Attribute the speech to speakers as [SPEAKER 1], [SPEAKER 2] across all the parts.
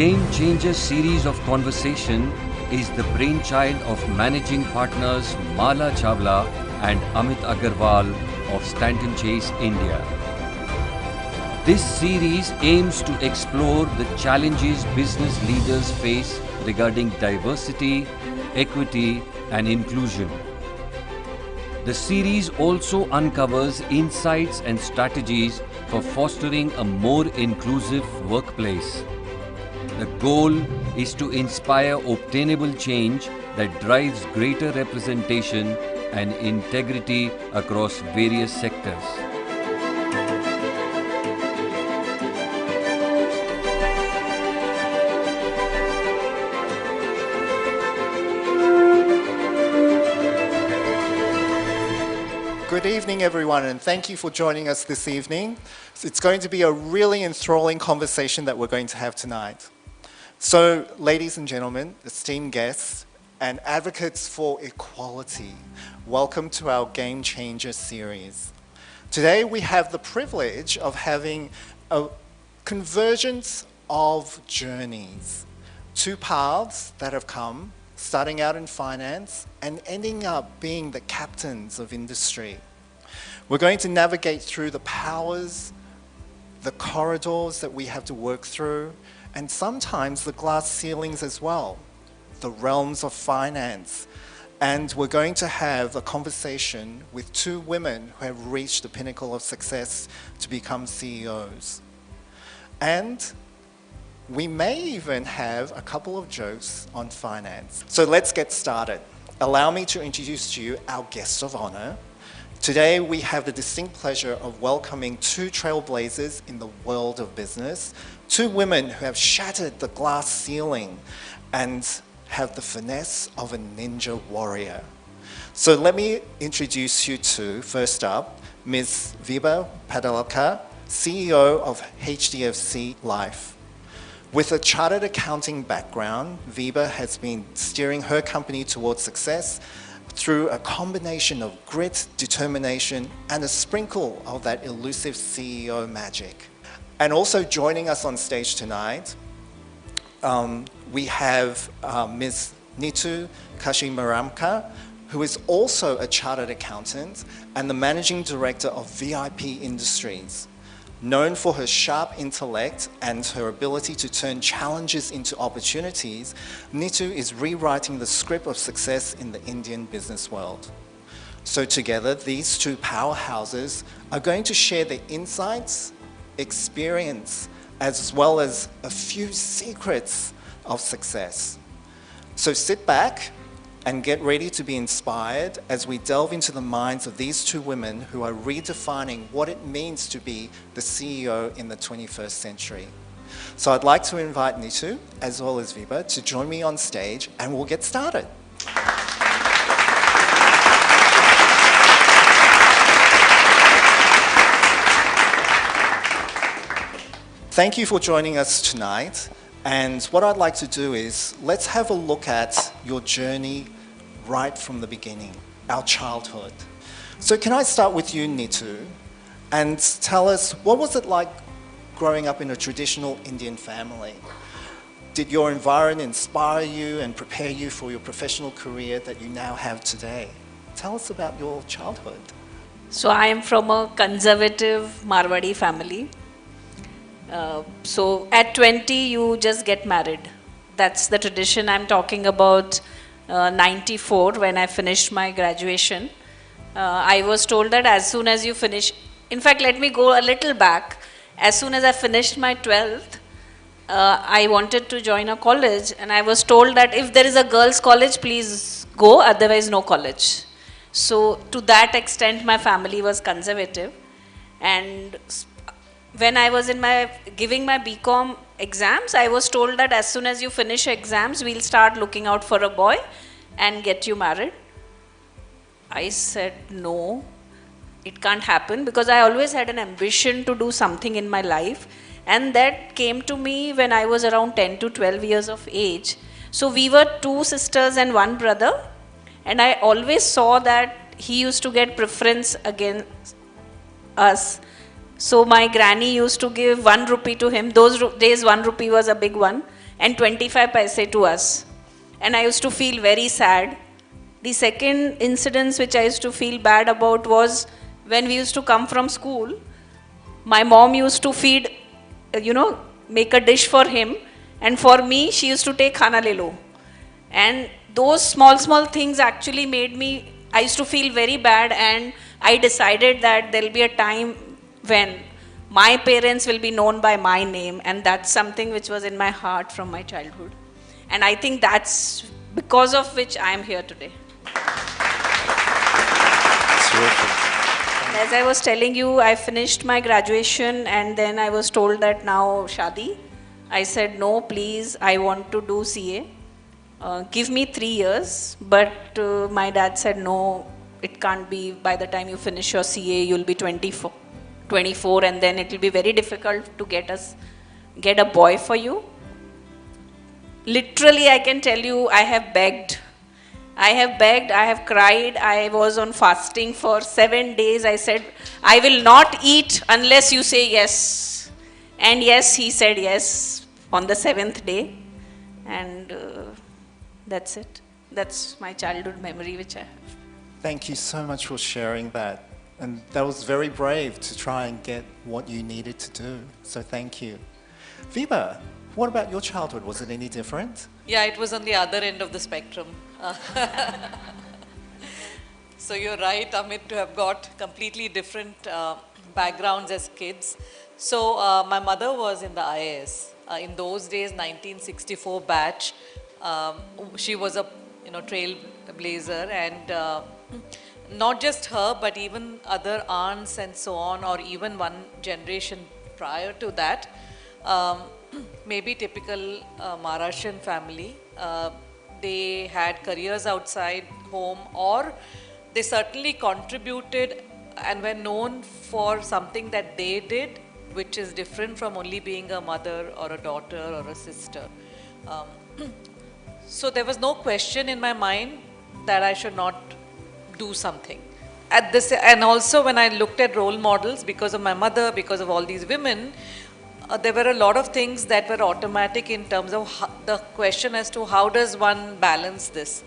[SPEAKER 1] Game Changer series of conversation is the brainchild of managing partners Mala Chawla and Amit Agarwal of Stanton Chase India. This series aims to explore the challenges business leaders face regarding diversity, equity and inclusion. The series also uncovers insights and strategies for fostering a more inclusive workplace. The goal is to inspire obtainable change that drives greater representation and integrity across various sectors.
[SPEAKER 2] Good evening, everyone, and thank you for joining us this evening. It's going to be a really enthralling conversation that we're going to have tonight. So, ladies and gentlemen, esteemed guests, and advocates for equality, welcome to our Game Changer series. Today we have the privilege of having a convergence of journeys, two paths that have come, starting out in finance and ending up being the captains of industry. We're going to navigate through the powers, the corridors that we have to work through, and sometimes the glass ceilings as well, the realms of finance. And we're going to have a conversation with two women who have reached the pinnacle of success to become CEOs. And we may even have a couple of jokes on finance. So let's get started. Allow me to introduce to you our guest of honor. Today we have the distinct pleasure of welcoming two trailblazers in the world of business, two women who have shattered the glass ceiling and have the finesse of a ninja warrior. So let me introduce you to, first up, Ms. Vibha Padalkar, CEO of HDFC Life. With a chartered accounting background, Vibha has been steering her company towards success through a combination of grit, determination, and a sprinkle of that elusive CEO magic. And also joining us on stage tonight, we have Ms. Neetu Kashiramka, who is also a chartered accountant and the managing director of VIP Industries. Known for her sharp intellect and her ability to turn challenges into opportunities, Neetu is rewriting the script of success in the Indian business world. So together, these two powerhouses are going to share their insights, experience, as well as a few secrets of success. So sit back and get ready to be inspired as we delve into the minds of these two women who are redefining what it means to be the CEO in the 21st century. So I'd like to invite Neetu, as well as Vibha, to join me on stage and we'll get started. Thank you for joining us tonight. And what I'd like to do is, let's have a look at your journey right from the beginning, our childhood. So can I start with you, Neetu, and tell us, what was it like growing up in a traditional Indian family? Did your environment inspire you and prepare you for your professional career that you now have today? Tell us about your childhood.
[SPEAKER 3] So I am from a conservative Marwadi family. So at 20, you just get married. That's the tradition. I'm talking about 94, when I finished my graduation. I was told that as soon as you finish, in fact, let me go a little back. As soon as I finished my 12th, I wanted to join a college, and I was told that if there is a girls' college, please go, otherwise no college. So to that extent, my family was conservative. And when I was giving my BCom exams, I was told that as soon as you finish exams, we'll start looking out for a boy and get you married. I said, no, it can't happen, because I always had an ambition to do something in my life. And that came to me when I was around 10 to 12 years of age. So we were two sisters and one brother. And I always saw that he used to get preference against us. So my granny used to give 1 rupee to him. Those days 1 rupee was a big one. and 25 paise to us. And I used to feel very sad. The second incident which I used to feel bad about was when we used to come from school, my mom used to feed, make a dish for him, and for me, she used to take khana le lo. And those small, small things actually made me, I used to feel very bad, and I decided that there'll be a time when my parents will be known by my name, and that's something which was in my heart from my childhood. And I think that's because of which I am here today. As I was telling you, I finished my graduation and then I was told that now Shadi. I said, no, please, I want to do CA. Give me 3 years. But my dad said, no, it can't be. By the time you finish your CA, you'll be 24, and then it will be very difficult to get a boy for you. Literally, I can tell you, I have begged, I have cried, I was on fasting for 7 days. I said, I will not eat unless you say yes. And yes, he said yes on the 7th day. And that's it. That's my childhood memory which I have.
[SPEAKER 2] Thank you so much for sharing that. And that was very brave to try and get what you needed to do. So thank you. Vibha, what about your childhood? Was it any different?
[SPEAKER 4] Yeah, it was on the other end of the spectrum. So you're right, Amit, to have got completely different backgrounds as kids. So my mother was in the IAS. In those days, 1964 batch. She was a trailblazer, and not just her, but even other aunts and so on, or even one generation prior to that. Maybe typical Maharashtrian family. They had careers outside home, or they certainly contributed and were known for something that they did, which is different from only being a mother or a daughter or a sister. So there was no question in my mind that I should not do something. At this, and also when I looked at role models, because of my mother, because of all these women, there were a lot of things that were automatic in terms of the question as to how does one balance this.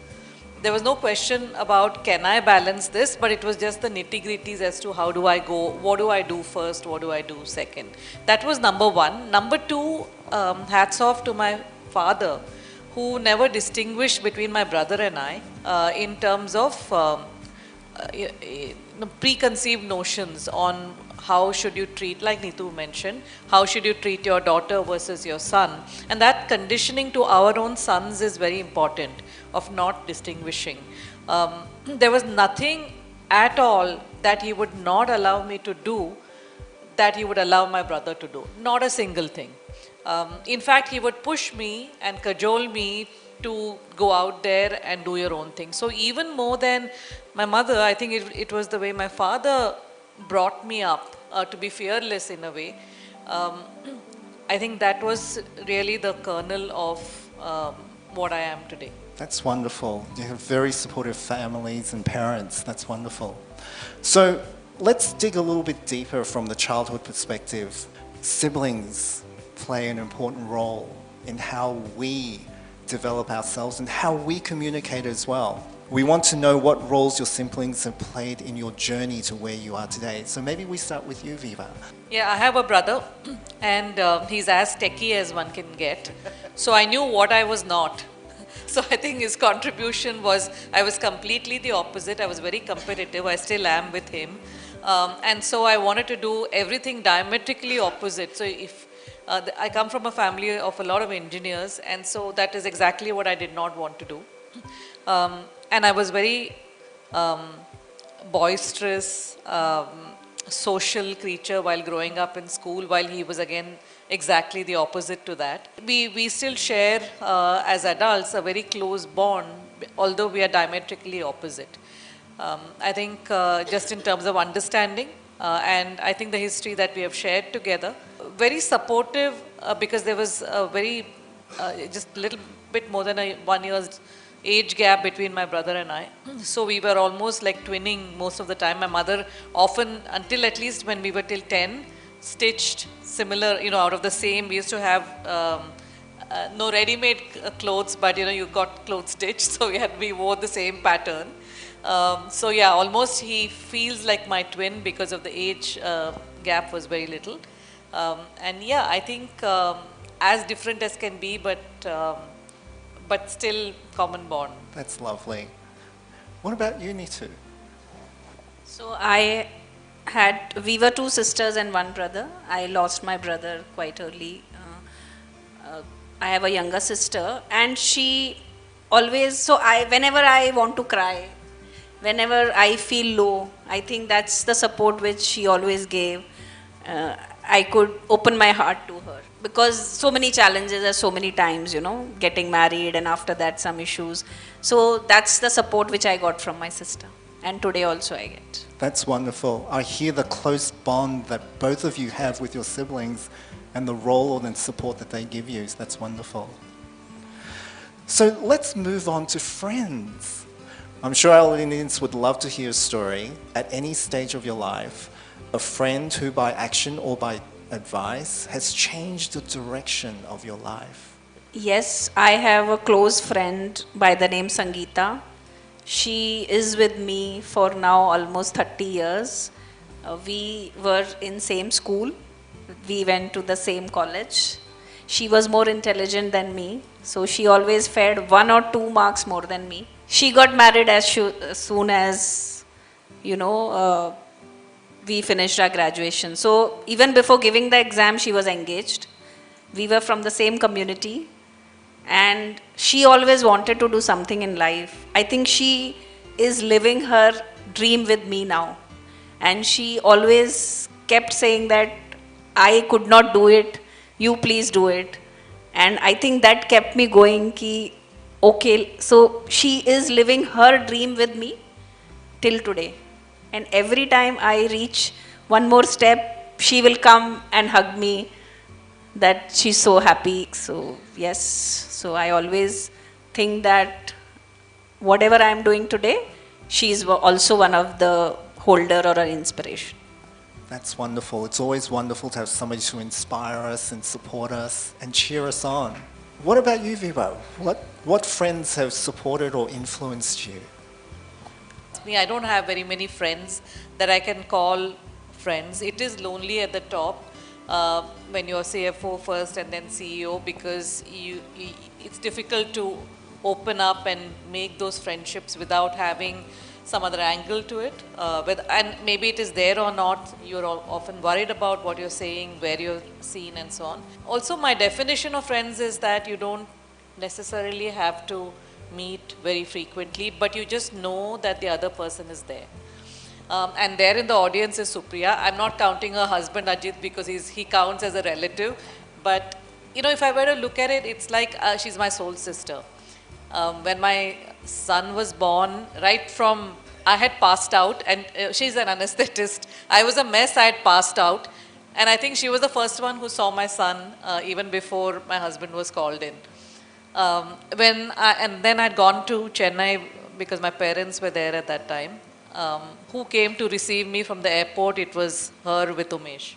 [SPEAKER 4] There was no question about can I balance this, but it was just the nitty-gritties as to how do I go, what do I do first, what do I do second. That was number one. Number two, hats off to my father, who never distinguished between my brother and I in terms of preconceived notions on how should you treat, like Neetu mentioned, how should you treat your daughter versus your son. And that conditioning to our own sons is very important, of not distinguishing. There was nothing at all that he would not allow me to do that he would allow my brother to do. Not a single thing. In fact, he would push me and cajole me to go out there and do your own thing. So even more than my mother, I think it was the way my father brought me up to be fearless in a way. I think that was really the kernel of what I am today.
[SPEAKER 2] That's wonderful. You have very supportive families and parents. That's wonderful. So let's dig a little bit deeper from the childhood perspective. Siblings play an important role in how we develop ourselves and how we communicate as well. We want to know what roles your siblings have played in your journey to where you are today. So maybe we start with you, Vibha.
[SPEAKER 4] Yeah, I have a brother, and he's as techie as one can get. So I knew what I was not. So I think his contribution was, I was completely the opposite. I was very competitive. I still am with him. And so I wanted to do everything diametrically opposite. So if I come from a family of a lot of engineers, and so that is exactly what I did not want to do. And I was very boisterous, social creature while growing up in school, while he was again exactly the opposite to that. We still share as adults a very close bond, although we are diametrically opposite. I think just in terms of understanding, and I think the history that we have shared together, very supportive because there was a very, just a little bit more than 1 year's age gap between my brother and I. So we were almost like twinning most of the time. My mother often, until at least when we were till 10, stitched similar, out of the same. We used to have no ready-made clothes, but you got clothes stitched, so we wore the same pattern. So yeah, almost he feels like my twin because of the age gap was very little. And yeah, I think as different as can be, but still common bond.
[SPEAKER 2] That's lovely. What about you, Neetu?
[SPEAKER 3] So we were two sisters and one brother. I lost my brother quite early. I have a younger sister, and she always, whenever I want to cry, whenever I feel low, I think that's the support which she always gave. I could open my heart to her because so many challenges, so many times, getting married and after that some issues. So that's the support which I got from my sister, and today also I get.
[SPEAKER 2] That's wonderful. I hear the close bond that both of you have with your siblings and the role and support that they give you. That's wonderful. So let's move on to friends. I'm sure our audience would love to hear a story at any stage of your life, a friend who by action or by advice has changed the direction of your life.
[SPEAKER 3] Yes, I have a close friend by the name Sangeeta. She is with me for now almost 30 years. We were in same school. We went to the same college. She was more intelligent than me, so she always fared 1 or 2 marks more than me. She got married as soon as, we finished our graduation. So even before giving the exam, she was engaged. We were from the same community, and she always wanted to do something in life. I think she is living her dream with me now. And she always kept saying that I could not do it, you please do it. And I think that kept me going, okay, so she is living her dream with me till today. And every time I reach one more step, she will come and hug me that she's so happy. So yes, so I always think that whatever I'm doing today, she is also one of the holder or an inspiration.
[SPEAKER 2] That's wonderful. It's always wonderful to have somebody to inspire us and support us and cheer us on. What about you, Vibha? What friends have supported or influenced you?
[SPEAKER 4] I don't have very many friends that I can call friends. It is lonely at the top when you're CFO first and then CEO, because it's difficult to open up and make those friendships without having some other angle to it. And maybe it is there or not, you're often worried about what you're saying, where you're seen and so on. Also, my definition of friends is that you don't necessarily have to meet very frequently, but you just know that the other person is there. And there in the audience is Supriya. I'm not counting her husband Ajit because he counts as a relative, but if I were to look at it, it's like she's my soul sister. When my son was born, right from I had passed out, and she's an anesthetist. I was a mess, I had passed out, and I think she was the first one who saw my son even before my husband was called in. And then I'd gone to Chennai because my parents were there at that time. Who came to receive me from the airport? It was her with Umesh.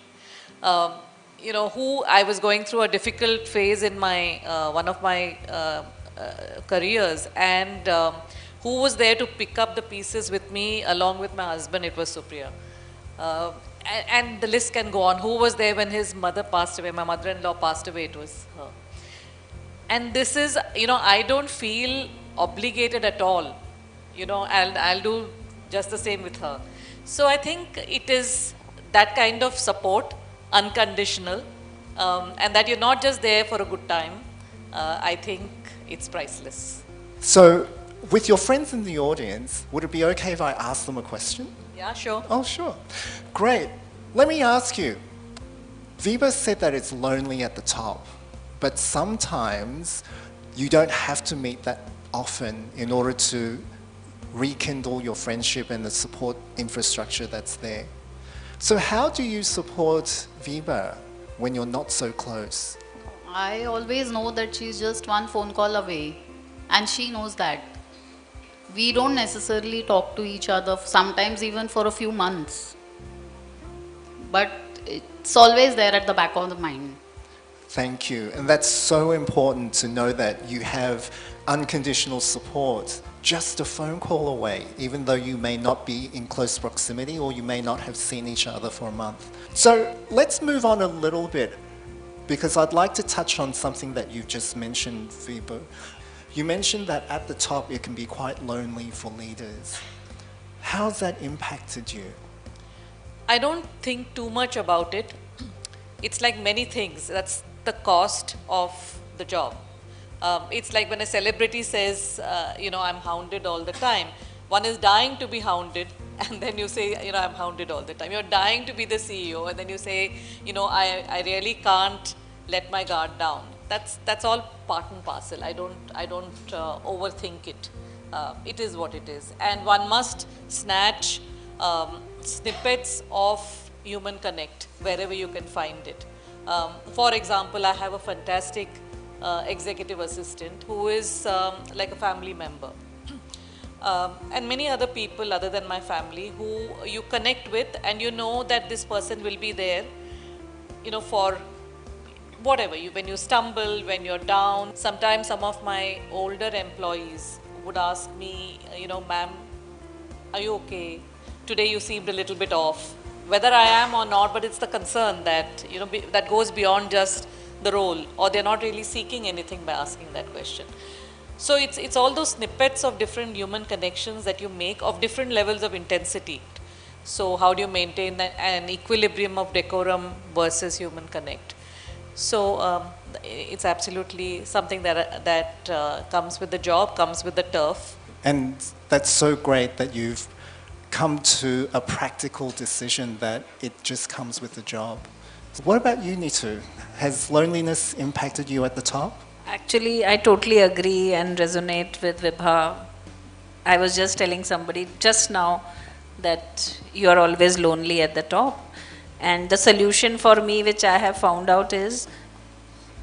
[SPEAKER 4] Who I was going through a difficult phase in my one of my careers, and who was there to pick up the pieces with me along with my husband? It was Supriya. And the list can go on. Who was there when his mother passed away? My mother-in-law passed away. It was her. And this is, I don't feel obligated at all. I'll do just the same with her. So I think it is that kind of support, unconditional, and that you're not just there for a good time. I think it's priceless.
[SPEAKER 2] So, with your friends in the audience, would it be okay if I ask them a question?
[SPEAKER 4] Yeah, sure.
[SPEAKER 2] Oh, sure. Great. Let me ask you. Vibha said that it's lonely at the top, but sometimes you don't have to meet that often in order to rekindle your friendship and the support infrastructure that's there. So how do you support Vibha when you're not so close?
[SPEAKER 5] I always know that she's just one phone call away, and she knows that. We don't necessarily talk to each other, sometimes even for a few months. But it's always there at the back of the mind.
[SPEAKER 2] Thank you. And that's so important to know that you have unconditional support just a phone call away, even though you may not be in close proximity or you may not have seen each other for a month. So let's move on a little bit, because I'd like to touch on something that you've just mentioned, Vibha. You mentioned that at the top it can be quite lonely for leaders. How's that impacted you?
[SPEAKER 4] I don't think too much about it. It's like many things. That's the cost of the job. It's like when a celebrity says, I'm hounded all the time. One is dying to be hounded, and then you say, I'm hounded all the time. You're dying to be the CEO, and then you say, I really can't let my guard down. That's all part and parcel. I don't overthink it. It is what it is, and one must snatch snippets of human connect wherever you can find it. For example, I have a fantastic executive assistant who is like a family member. And many other people other than my family who you connect with, and you know that this person will be there, for whatever, when you stumble, when you're down. Sometimes some of my older employees would ask me, ma'am, are you okay? Today you seemed a little bit off. Whether I am or not, but it's the concern that, that goes beyond just the role, or they're not really seeking anything by asking that question. So it's all those snippets of different human connections that you make of different levels of intensity. So how do you maintain an equilibrium of decorum versus human connect? So it's absolutely something that comes with the job, comes with the turf.
[SPEAKER 2] And that's so great that you've come to a practical decision that it just comes with the job. What about you, Neetu? Has loneliness impacted you at the top?
[SPEAKER 3] Actually, I totally agree and resonate with Vibha. I was just telling somebody just now that you are always lonely at the top. And the solution for me, which I have found out, is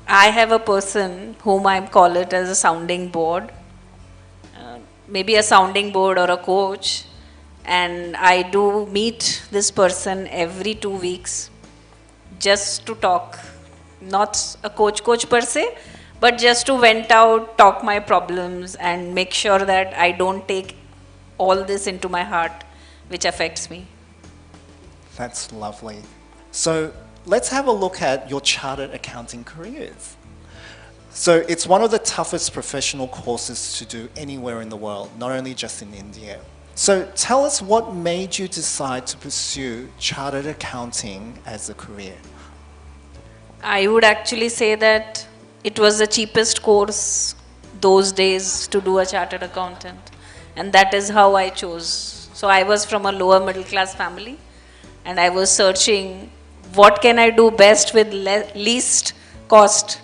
[SPEAKER 3] I have a person whom I call it as a sounding board, maybe a sounding board or a coach. And I do meet this person every 2 weeks just to talk, not a coach per se, but just to vent out, talk my problems, and make sure that I don't take all this into my heart, which affects me.
[SPEAKER 2] That's lovely. So let's have a look at your chartered accounting careers. So it's one of the toughest professional courses to do anywhere in the world, not only just in India. So tell us what made you decide to pursue chartered accounting as a career?
[SPEAKER 3] I would actually say that it was the cheapest course those days to do a chartered accountant. And that is how I chose. So I was from a lower middle class family, and I was searching what can I do best with least cost.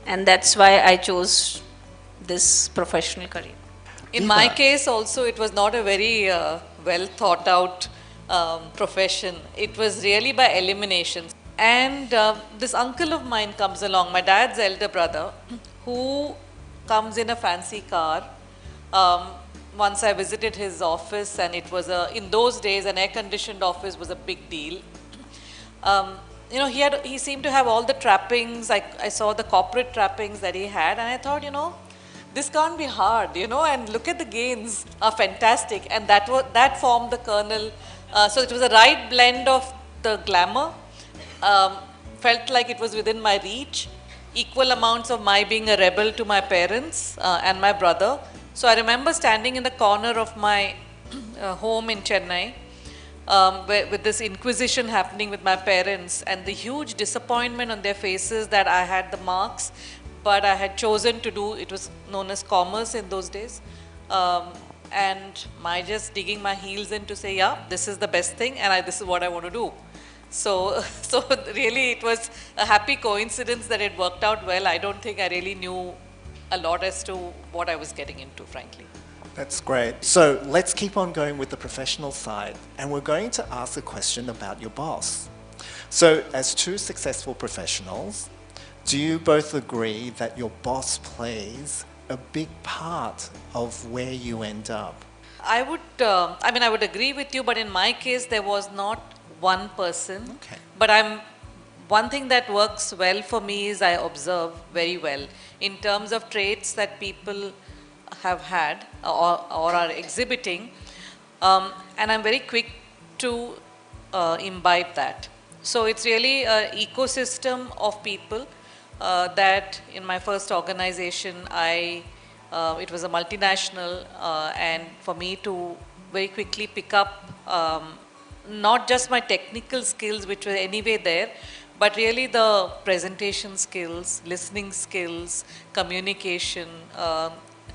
[SPEAKER 3] And that's why I chose this professional career.
[SPEAKER 4] In my case also, it was not a very well thought out profession. It was really by elimination. And this uncle of mine comes along, my dad's elder brother, who comes in a fancy car. Once I visited his office, and it was in those days, an air-conditioned office was a big deal. He seemed to have all the trappings. I saw the corporate trappings that he had, and I thought, this can't be hard, and look at the gains are fantastic. And that formed the kernel. So it was a right blend of the glamour, felt like it was within my reach, equal amounts of my being a rebel to my parents and my brother. So I remember standing in the corner of my home in Chennai, with this inquisition happening with my parents, and the huge disappointment on their faces that I had the marks, but I had chosen to do, it was known as commerce in those days, and my just digging my heels in to say, yeah, this is the best thing, and this is what I want to do. So really it was a happy coincidence that it worked out well. I don't think I really knew a lot as to what I was getting into, frankly.
[SPEAKER 2] That's great. So let's keep on going with the professional side, and we're going to ask a question about your boss. So as two successful professionals, do you both agree that your boss plays a big part of where you end up?
[SPEAKER 4] I would agree with you, but in my case, there was not one person.
[SPEAKER 2] Okay.
[SPEAKER 4] But I'm one thing that works well for me is I observe very well in terms of traits that people have had or are exhibiting, and I'm very quick to imbibe that. So it's really an ecosystem of people that in my first organization, it was a multinational, and for me to very quickly pick up not just my technical skills, which were anyway there, but really the presentation skills, listening skills, communication,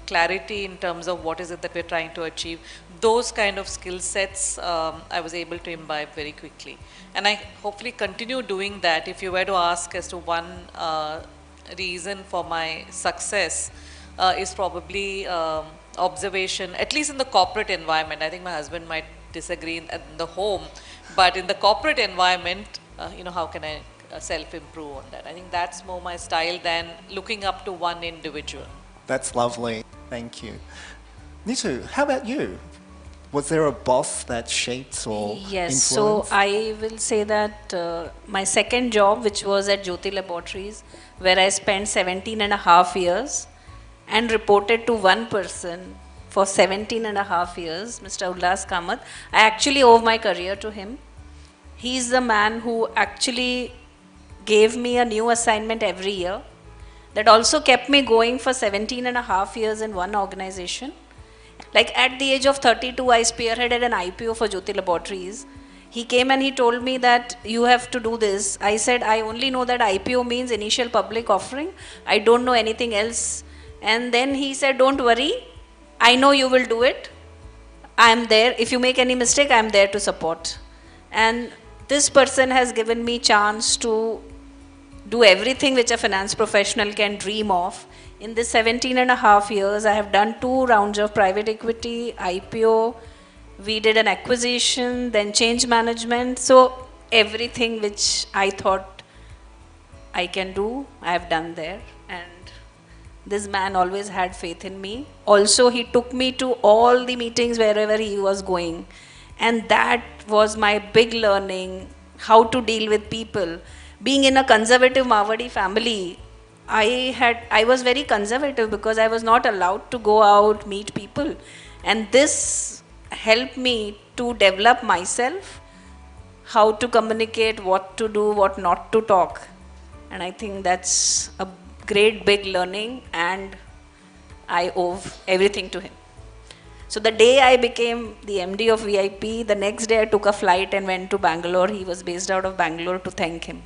[SPEAKER 4] clarity in terms of what is it that we're trying to achieve. Those kind of skill sets I was able to imbibe very quickly. And I hopefully continue doing that. If you were to ask as to one reason for my success, is probably observation, at least in the corporate environment. I think my husband might disagree in the home, but in the corporate environment, how can I self-improve on that? I think that's more my style than looking up to one individual.
[SPEAKER 2] That's lovely. Thank you. Neetu, how about you? Was there a boss that shaped or
[SPEAKER 3] Yes, so
[SPEAKER 2] influenced?
[SPEAKER 3] I will say that my second job, which was at Jyoti Laboratories, where I spent 17 and a half years and reported to one person for 17 and a half years, Mr. Ullas Kamath. I actually owe my career to him. He's the man who actually gave me a new assignment every year. That also kept me going for 17 and a half years in one organization. Like at the age of 32, I spearheaded an IPO for Jyoti Laboratories. He came and he told me that you have to do this. I said, I only know that IPO means initial public offering. I don't know anything else. And then he said, don't worry. I know you will do it. I am there. If you make any mistake, I am there to support. And this person has given me chance to do everything which a finance professional can dream of. In this 17 and a half years, I have done 2 rounds of private equity, IPO, we did an acquisition, then change management. So everything which I thought I can do, I have done there. And this man always had faith in me. Also, he took me to all the meetings wherever he was going. And that was my big learning, how to deal with people. Being in a conservative Marwadi family, I was very conservative because I was not allowed to go out, meet people. And this helped me to develop myself, how to communicate, what to do, what not to talk. And I think that's a great big learning, and I owe everything to him. So the day I became the MD of VIP, the next day I took a flight and went to Bangalore. He was based out of Bangalore, to thank him.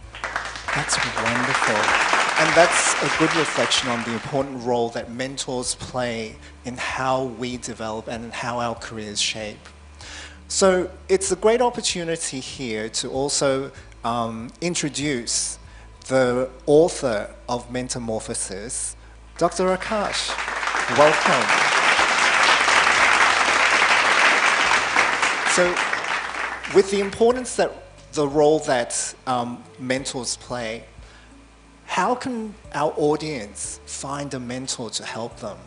[SPEAKER 2] That's wonderful. And that's a good reflection on the important role that mentors play in how we develop and in how our careers shape. So it's a great opportunity here to also introduce the author of Metamorphosis, Dr. Akash. Welcome. So with the importance that the role that mentors play, how can our audience find a mentor to help them?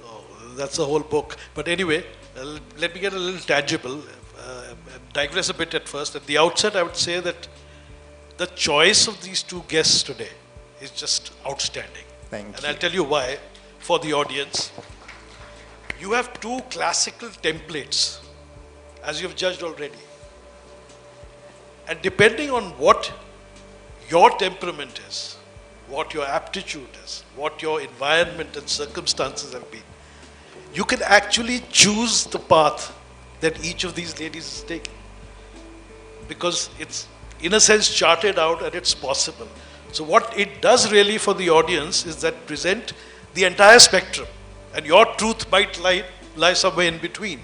[SPEAKER 6] Oh, that's the whole book. But anyway, let me get a little tangible. Digress a bit at first. At the outset, I would say that the choice of these 2 guests today is just outstanding.
[SPEAKER 2] Thank you.
[SPEAKER 6] And I'll tell you why for the audience. You have 2 classical templates, as you've judged already. And depending on what your temperament is, what your aptitude is, what your environment and circumstances have been, you can actually choose the path that each of these ladies is taking. Because it's, in a sense, charted out and it's possible. So what it does really for the audience is that present the entire spectrum, and your truth might lie somewhere in between.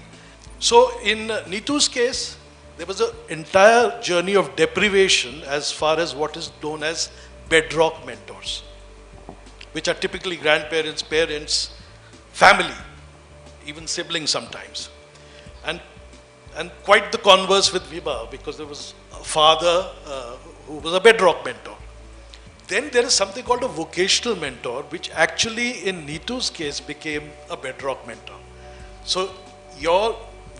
[SPEAKER 6] So in Neetu's case, there was an entire journey of deprivation as far as what is known as bedrock mentors, which are typically grandparents, parents, family, even siblings sometimes. And quite the converse with Vibha, because there was a father who was a bedrock mentor. Then there is something called a vocational mentor, which actually in Neetu's case became a bedrock mentor. So your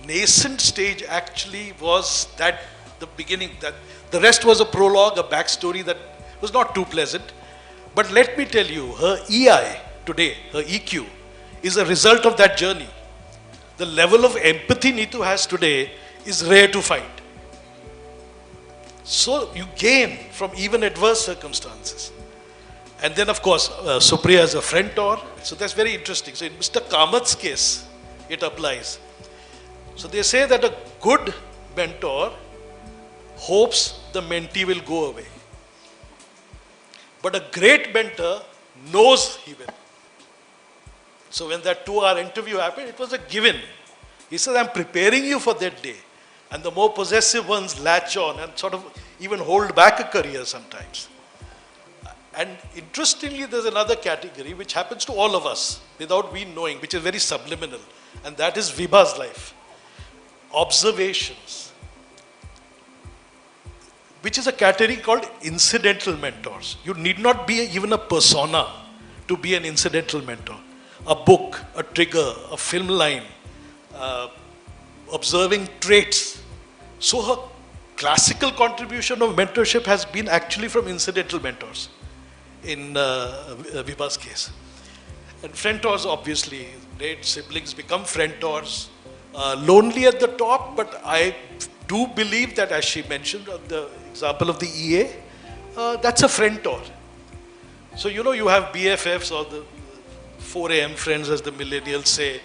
[SPEAKER 6] nascent stage actually was that the beginning. That the rest was a prologue, a backstory that was not too pleasant. But let me tell you, her EI today, her EQ, is a result of that journey. The level of empathy Neetu has today is rare to find. So you gain from even adverse circumstances. And then of course, Supriya is a friendtor. So that's very interesting. So in Mr. Kamat's case, it applies. So they say that a good mentor hopes the mentee will go away. But a great mentor knows he will. So when that 2-hour interview happened, it was a given. He said, I'm preparing you for that day. And the more possessive ones latch on and sort of even hold back a career sometimes. And interestingly, there's another category which happens to all of us without we knowing, which is very subliminal. And that is Vibha's life. Observations. Which is a category called incidental mentors. You need not be even a persona to be an incidental mentor. A book, a trigger, a film line, observing traits. So her classical contribution of mentorship has been actually from incidental mentors in Vibha's case. And friendtors, obviously, great siblings become friendtors. Lonely at the top, but I do believe that, as she mentioned, the example of the EA, that's a friendtor. So, you know, you have BFFs or the 4 a.m. friends, as the millennials say.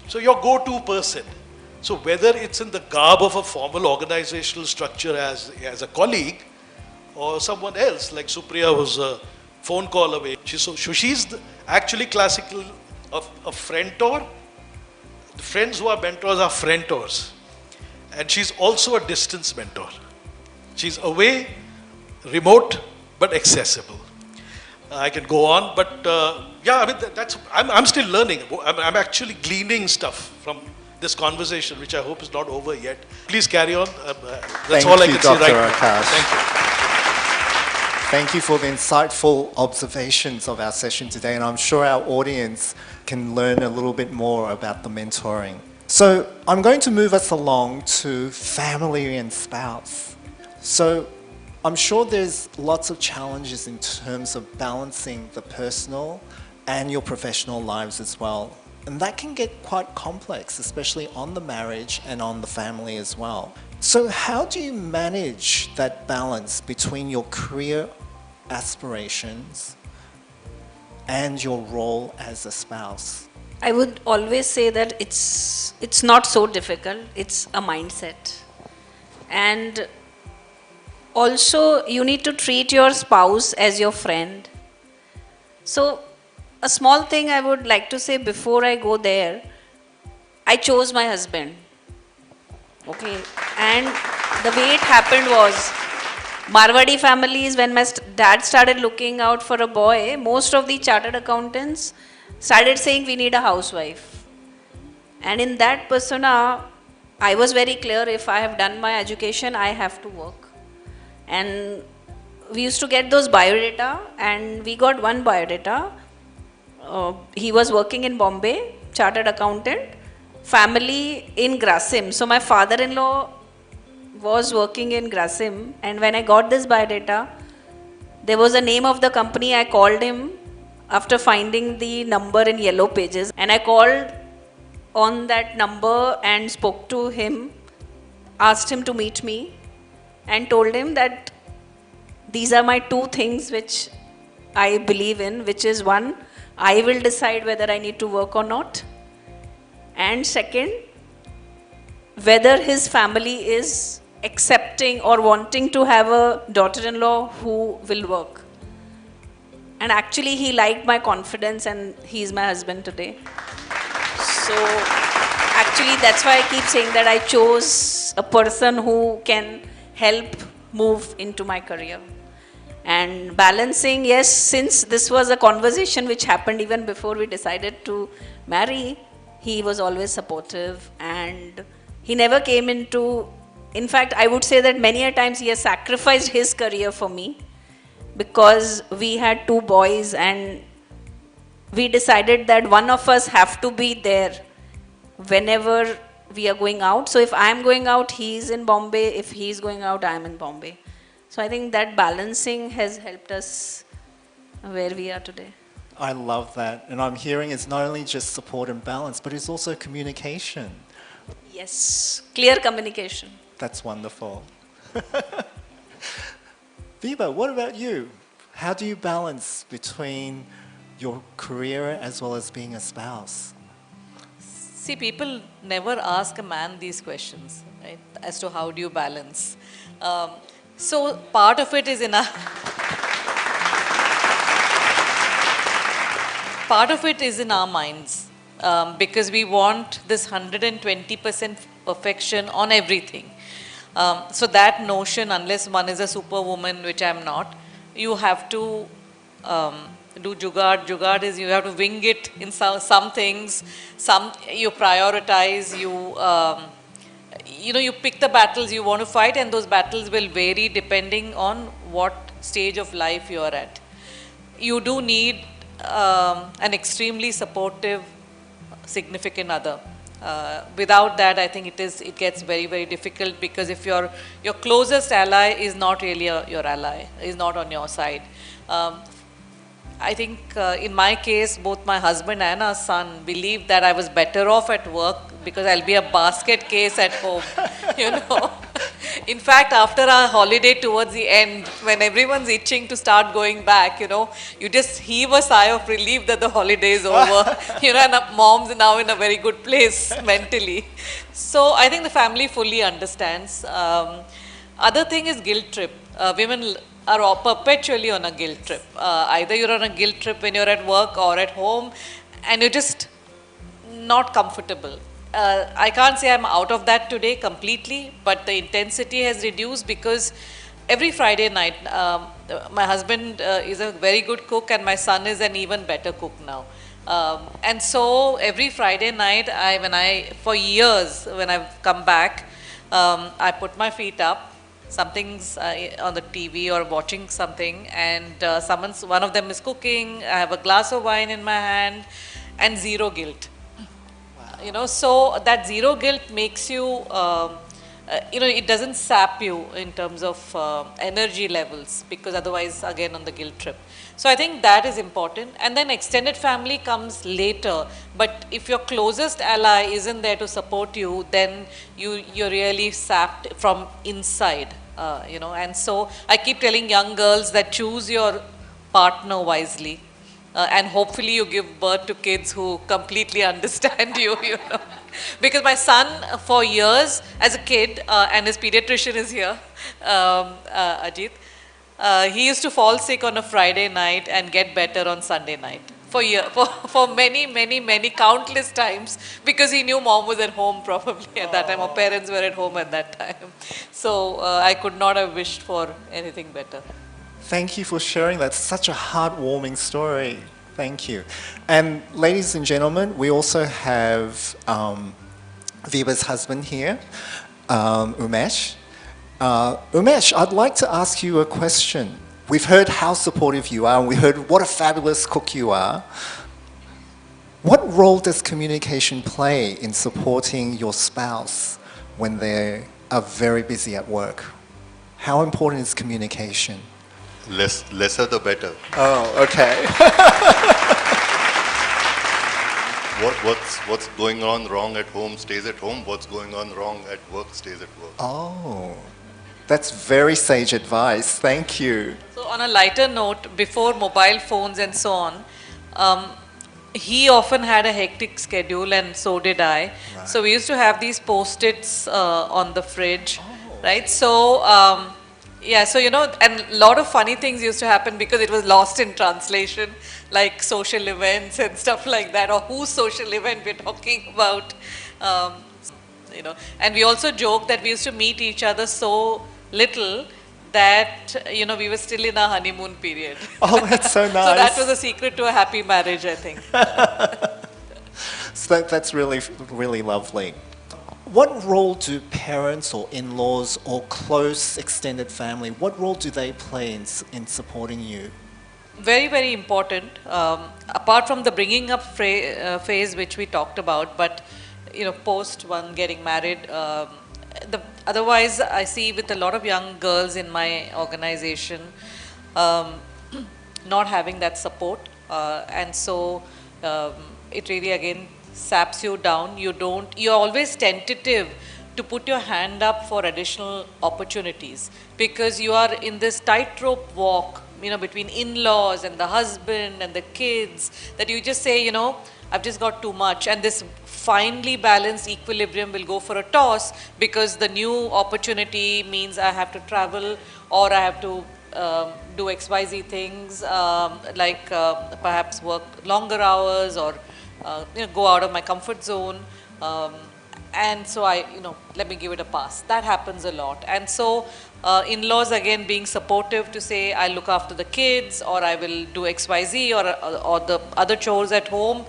[SPEAKER 6] So your go-to person. So whether it's in the garb of a formal organizational structure as a colleague or someone else, like Supriya was a phone call away. She's actually classical of a friendtor. The friends who are mentors are friendtors. And she's also a distance mentor. She's away, remote, but accessible. I can go on, but yeah, I mean, I'm still learning. I'm actually gleaning stuff from this conversation, which I hope is not over yet. Please carry on. That's all I can say right now. Thank you.
[SPEAKER 2] Thank you for the insightful observations of our session today, and I'm sure our audience can learn a little bit more about the mentoring. So I'm going to move us along to family and spouse. So I'm sure there's lots of challenges in terms of balancing the personal and your professional lives as well. And that can get quite complex, especially on the marriage and on the family as well. So how do you manage that balance between your career aspirations and your role as a spouse?
[SPEAKER 3] I would always say that it's not so difficult. It's a mindset. And also, you need to treat your spouse as your friend. So, a small thing I would like to say before I go there, I chose my husband. Okay, and the way it happened was, Marwadi families, when my dad started looking out for a boy, most of the chartered accountants started saying we need a housewife. And in that persona, I was very clear, if I have done my education, I have to work. And we used to get those biodata, and we got one biodata. He was working in Bombay, chartered accountant, family in Grasim. So my father-in-law was working in Grasim, and when I got this biodata, there was a name of the company. I called him after finding the number in yellow pages, and I called on that number and spoke to him, asked him to meet me, and told him that these are my 2 things which I believe in, which is 1, I will decide whether I need to work or not, and 2nd, whether his family is accepting or wanting to have a daughter-in-law who will work. And actually he liked my confidence, and he's my husband today. So actually that's why I keep saying that I chose a person who can help move into my career. And balancing, yes, since this was a conversation which happened even before we decided to marry, he was always supportive, and he never came into, in fact, I would say that many a times he has sacrificed his career for me, because we had 2 boys and we decided that one of us have to be there whenever we are going out. So if I'm going out, he's in Bombay. If he's going out, I'm in Bombay. So I think that balancing has helped us where we are today.
[SPEAKER 2] I love that. And I'm hearing it's not only just support and balance, but it's also communication.
[SPEAKER 3] Yes, clear communication.
[SPEAKER 2] That's wonderful. Vibha, what about you? How do you balance between your career as well as being a spouse?
[SPEAKER 4] See, people never ask a man these questions, right? As to how do you balance. So part of it is in our part of it is in our minds, because we want this 120% perfection on everything. So that notion, unless one is a superwoman, which I'm not, you have to do jugaad. Jugaad is you have to wing it in some things. Some you prioritize. You pick the battles you want to fight, and those battles will vary depending on what stage of life you are at. You do need an extremely supportive, significant other. Without that, I think it gets very, very difficult, because if your closest ally is not really your ally, is not on your side. I think in my case, both my husband and our son believed that I was better off at work because I'll be a basket case at home, you know. In fact, after our holiday towards the end, when everyone's itching to start going back, you know, you just heave a sigh of relief that the holiday is over, you know, and mom's now in a very good place mentally. So I think the family fully understands. Other thing is guilt trip. Women are perpetually on a guilt trip. Either you're on a guilt trip when you're at work or at home, and you're just not comfortable. I can't say I'm out of that today completely, but the intensity has reduced because every Friday night, my husband is a very good cook and my son is an even better cook now. And so every Friday night, for years, when I've come back, I put my feet up, something's on the TV or watching something, and one of them is cooking, I have a glass of wine in my hand, and zero guilt. You know, so that zero guilt makes you, you know, it doesn't sap you in terms of energy levels, because otherwise, again, on the guilt trip. So I think that is important. And then extended family comes later. But if your closest ally isn't there to support you, then you're really sapped from inside, you know. And so I keep telling young girls that choose your partner wisely. And hopefully you give birth to kids who completely understand you, you know. Because my son, for years, as a kid, and his pediatrician is here, Ajit, he used to fall sick on a Friday night and get better on Sunday night. For many, countless times, because he knew mom was at home probably at that time, or parents were at home at that time. So I could not have wished for anything better.
[SPEAKER 2] Thank you for sharing that. Such a heartwarming story. Thank you. And ladies and gentlemen, we also have Vibha's husband here, Umesh. Umesh, I'd like to ask you a question. We've heard how supportive you are, and we heard what a fabulous cook you are. What role does communication play in supporting your spouse when they are very busy at work? How important is communication?
[SPEAKER 7] Lesser the better.
[SPEAKER 2] Oh, okay.
[SPEAKER 7] What's going on wrong at home stays at home. What's going on wrong at work stays at work.
[SPEAKER 2] Oh, that's very sage advice. Thank you.
[SPEAKER 4] So on a lighter note, before mobile phones and so on, he often had a hectic schedule, and so did I. Right. So we used to have these post-its on the fridge, right? So yeah, so you know, and a lot of funny things used to happen because it was lost in translation, like social events and stuff like that, or whose social event we're talking about, you know. And we also joked that we used to meet each other so little that, you know, we were still in our honeymoon period.
[SPEAKER 2] Oh, that's so nice.
[SPEAKER 4] So that was a secret to a happy marriage, I think.
[SPEAKER 2] So that's really, really lovely. What role do parents or in-laws or close extended family, what role do they play in supporting you?
[SPEAKER 4] Very, very important. Apart from the bringing up phase which we talked about, but post one getting married. Otherwise, I see with a lot of young girls in my organization, um, not having that support, and so it really again saps you down. You're always tentative to put your hand up for additional opportunities because you are in this tightrope walk, between in-laws and the husband and the kids, that you just say, I've just got too much, and this finely balanced equilibrium will go for a toss because the new opportunity means I have to travel or I have to do XYZ things, like perhaps work longer hours or go out of my comfort zone. And so let me give it a pass. That happens a lot. And so in-laws again being supportive to say, I'll look after the kids or I will do XYZ or the other chores at home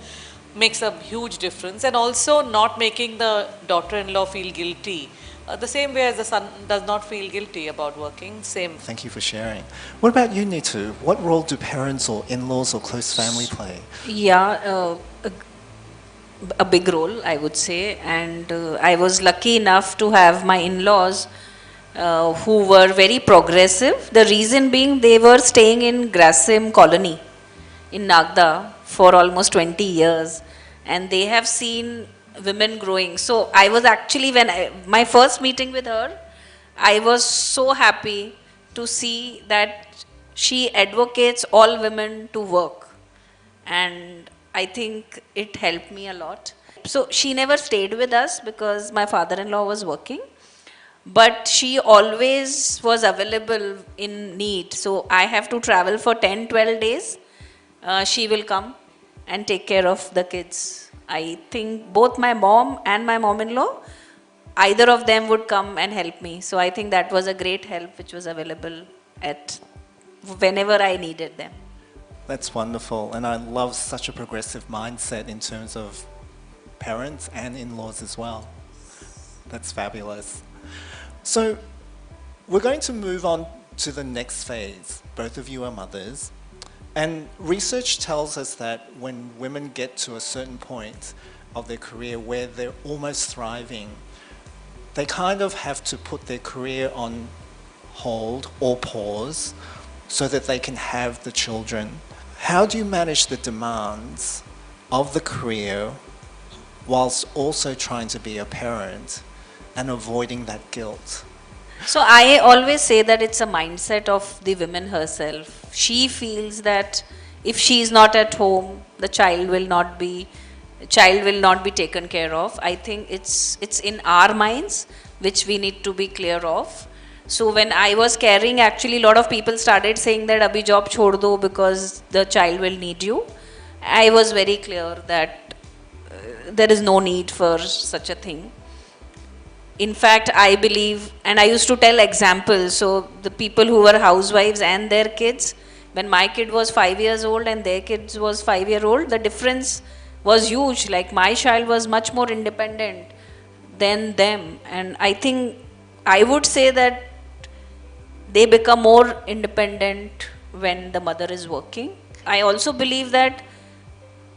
[SPEAKER 4] makes a huge difference. And also not making the daughter-in-law feel guilty. The same way as the son does not feel guilty about working, same.
[SPEAKER 2] Thank you for sharing. What about you, Neetu? What role do parents or in-laws or close family play?
[SPEAKER 3] Yeah, a big role, I would say. And I was lucky enough to have my in-laws who were very progressive. The reason being they were staying in Grasim colony in Nagda for almost 20 years. And they have seen women growing. So I was actually, my first meeting with her, I was so happy to see that she advocates all women to work. And I think it helped me a lot. So she never stayed with us because my father-in-law was working, but she always was available in need. So I have to travel for 10, 12 days. She will come and take care of the kids. I think both my mom and my mom-in-law, either of them would come and help me. So I think that was a great help which was available at whenever I needed them.
[SPEAKER 2] That's wonderful, and I love such a progressive mindset in terms of parents and in-laws as well. That's fabulous. So we're going to move on to the next phase. Both of you are mothers, and research tells us that when women get to a certain point of their career where they're almost thriving, they kind of have to put their career on hold or pause so that they can have the children. How do you manage the demands of the career whilst also trying to be a parent and avoiding that guilt?
[SPEAKER 3] So I always say that it's a mindset of the woman herself. She feels that if she is not at home, the child will not be taken care of. I think it's in our minds which we need to be clear of. So when I was carrying, actually a lot of people started saying that abhi job chhod do because the child will need you. I was very clear that there is no need for such a thing. In fact, I believe, and I used to tell examples, so the people who were housewives and their kids, when my kid was 5 years old and their kids was 5-year-old, the difference was huge. Like my child was much more independent than them. And I think I would say that they become more independent when the mother is working. I also believe that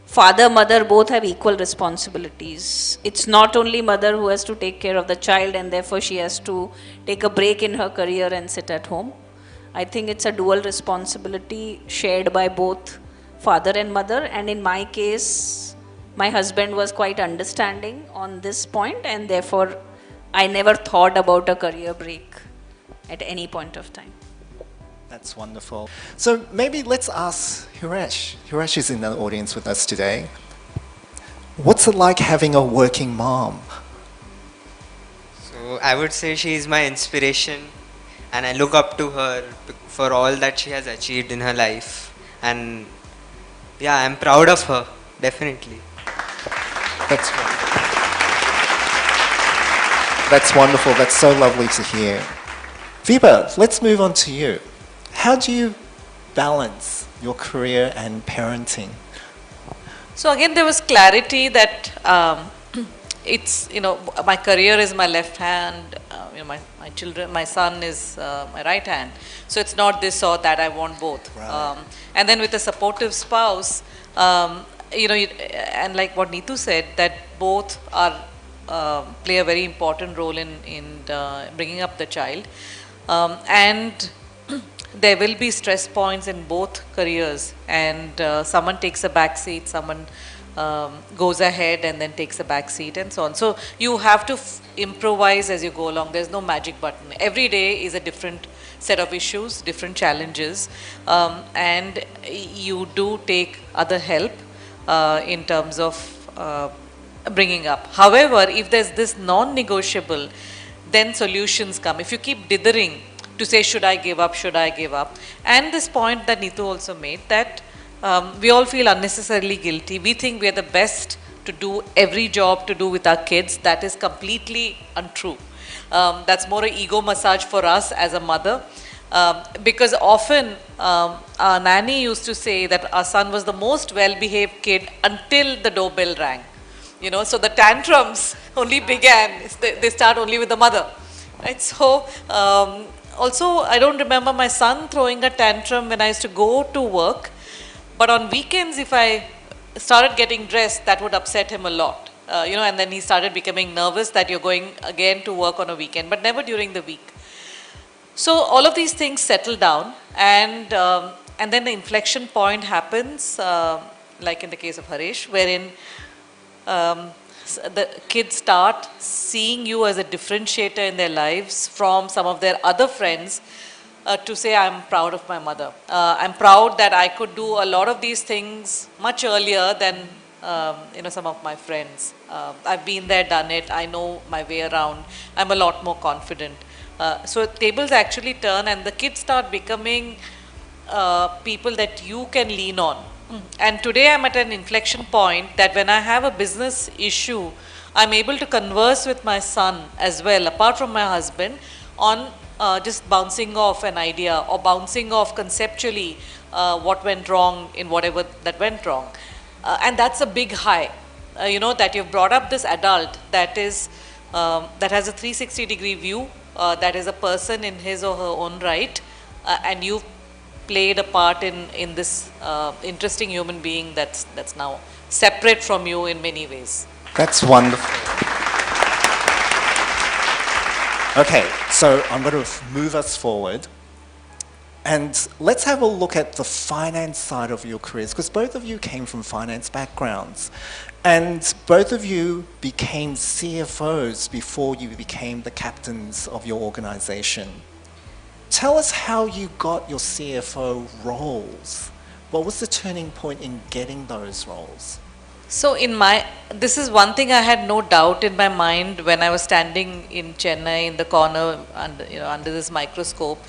[SPEAKER 3] father, mother both have equal responsibilities. It's not only mother who has to take care of the child and therefore she has to take a break in her career and sit at home. I think it's a dual responsibility shared by both father and mother, and in my case, my husband was quite understanding on this point, and therefore I never thought about a career break at any point of time.
[SPEAKER 2] That's wonderful. So maybe let's ask Hiresh. Hiresh is in the audience with us today. What's it like having a working mom?
[SPEAKER 8] So I would say she is my inspiration, and I look up to her for all that she has achieved in her life. And yeah, I'm proud of her, definitely.
[SPEAKER 2] That's wonderful. That's wonderful. That's so lovely to hear. Vibha, let's move on to you. How do you balance your career and parenting?
[SPEAKER 4] So again, there was clarity that it's, my career is my left hand, my children, my son is my right hand. So it's not this or that, I want both.
[SPEAKER 2] Right.
[SPEAKER 4] And then with a supportive spouse, and like what Neetu said, that both are play a very important role in bringing up the child. And there will be stress points in both careers, and someone takes a back seat, someone goes ahead and then takes a back seat, and so on. So you have to improvise as you go along. There's no magic button. Every day is a different set of issues, different challenges, and you do take other help in terms of bringing up. However, if there's this non-negotiable, then solutions come. If you keep dithering to say, should I give up, should I give up? And this point that Neetu also made, that we all feel unnecessarily guilty. We think we are the best to do every job to do with our kids. That is completely untrue. That's more an ego massage for us as a mother. Because often our nanny used to say that our son was the most well-behaved kid until the doorbell rang. You know, so the tantrums only began, they start only with the mother. Right? So, also I don't remember my son throwing a tantrum when I used to go to work, but on weekends if I started getting dressed, that would upset him a lot. You know, and then he started becoming nervous that you're going again to work on a weekend, but never during the week. So all of these things settle down, and then the inflection point happens, like in the case of Harish, wherein the kids start seeing you as a differentiator in their lives from some of their other friends, to say, I'm proud of my mother. I'm proud that I could do a lot of these things much earlier than you know, some of my friends. I've been there, done it. I know my way around. I'm a lot more confident. So tables actually turn, and the kids start becoming people that you can lean on. And today I'm at an inflection point that when I have a business issue, I'm able to converse with my son as well, apart from my husband, on just bouncing off an idea or bouncing off conceptually what went wrong in whatever that went wrong. And that's a big high, you know, that you've brought up this adult that is that has a 360-degree view, that is a person in his or her own right, and you've played a part in this interesting human being that's now separate from you in many ways.
[SPEAKER 2] That's wonderful. Okay, so I'm going to move us forward. And let's have a look at the finance side of your careers, because both of you came from finance backgrounds. And both of you became CFOs before you became the captains of your organization. Tell us how you got your CFO roles. What was the turning point in getting those roles?
[SPEAKER 4] So this is one thing I had no doubt in my mind when I was standing in Chennai in the corner under this microscope,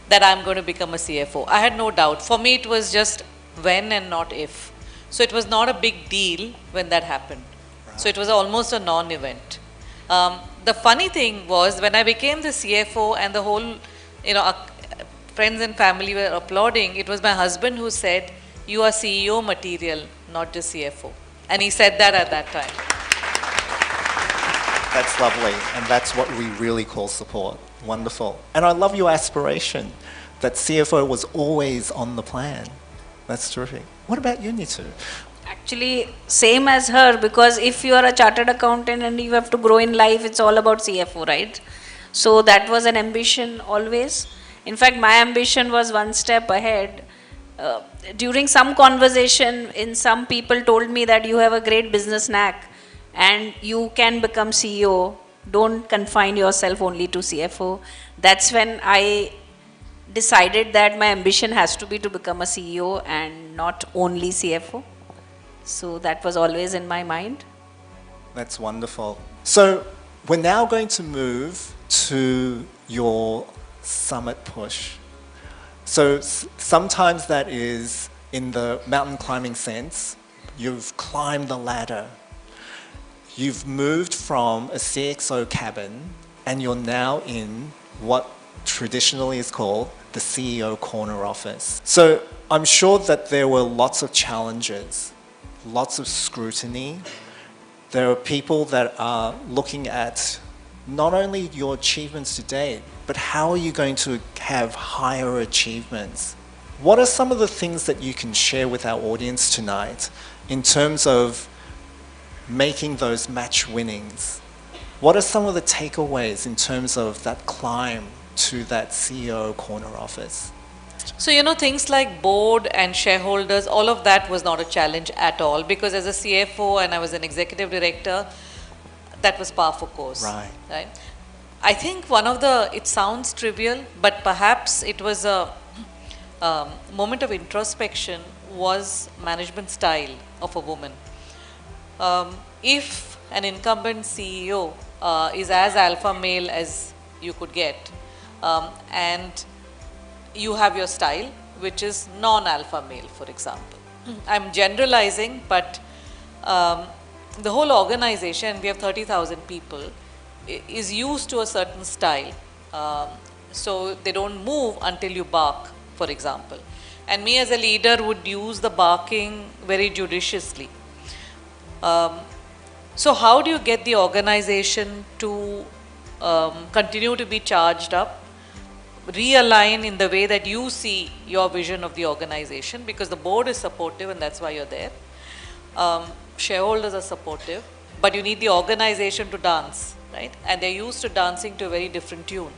[SPEAKER 4] that I'm going to become a CFO. I had no doubt. For me, it was just when and not if. So it was not a big deal when that happened. Right. So it was almost a non-event. The funny thing was when I became the CFO and the whole, friends and family were applauding, it was my husband who said, "You are CEO material, not just CFO." And he said that at that time.
[SPEAKER 2] That's lovely, and that's what we really call support. Wonderful. And I love your aspiration that CFO was always on the plan. That's terrific. What about you, Neetu?
[SPEAKER 3] Actually, same as her, because if you are a chartered accountant and you have to grow in life, it's all about CFO, right? So that was an ambition always. In fact, my ambition was one step ahead. During some conversation, some people told me that you have a great business knack and you can become CEO. Don't confine yourself only to CFO. That's when I decided that my ambition has to be to become a CEO and not only CFO. So that was always in my mind.
[SPEAKER 2] That's wonderful. So we're now going to move to your summit push. So sometimes that is in the mountain climbing sense. You've climbed the ladder. You've moved from a CXO cabin and you're now in what traditionally is called the CEO corner office. So I'm sure that there were lots of challenges, lots of scrutiny. There are people that are looking at not only your achievements to date, but how are you going to have higher achievements? What are some of the things that you can share with our audience tonight in terms of making those match winnings What are some of the takeaways in terms of that climb to that CEO corner office?
[SPEAKER 4] So, things like board and shareholders, all of that was not a challenge at all, because as a CFO and I was an executive director, that was par for course.
[SPEAKER 2] Right.
[SPEAKER 4] Right. I think it sounds trivial, but perhaps it was a moment of introspection, was management style of a woman. If an incumbent CEO is as alpha male as you could get, and you have your style, which is non-alpha male, for example. I'm generalizing, but the whole organization, we have 30,000 people, is used to a certain style. So they don't move until you bark, for example. And me as a leader would use the barking very judiciously. So how do you get the organization to continue to be charged up, realign in the way that you see your vision of the organization, because the board is supportive and that's why you're there. Shareholders are supportive, but you need the organization to dance, right? And they're used to dancing to a very different tune.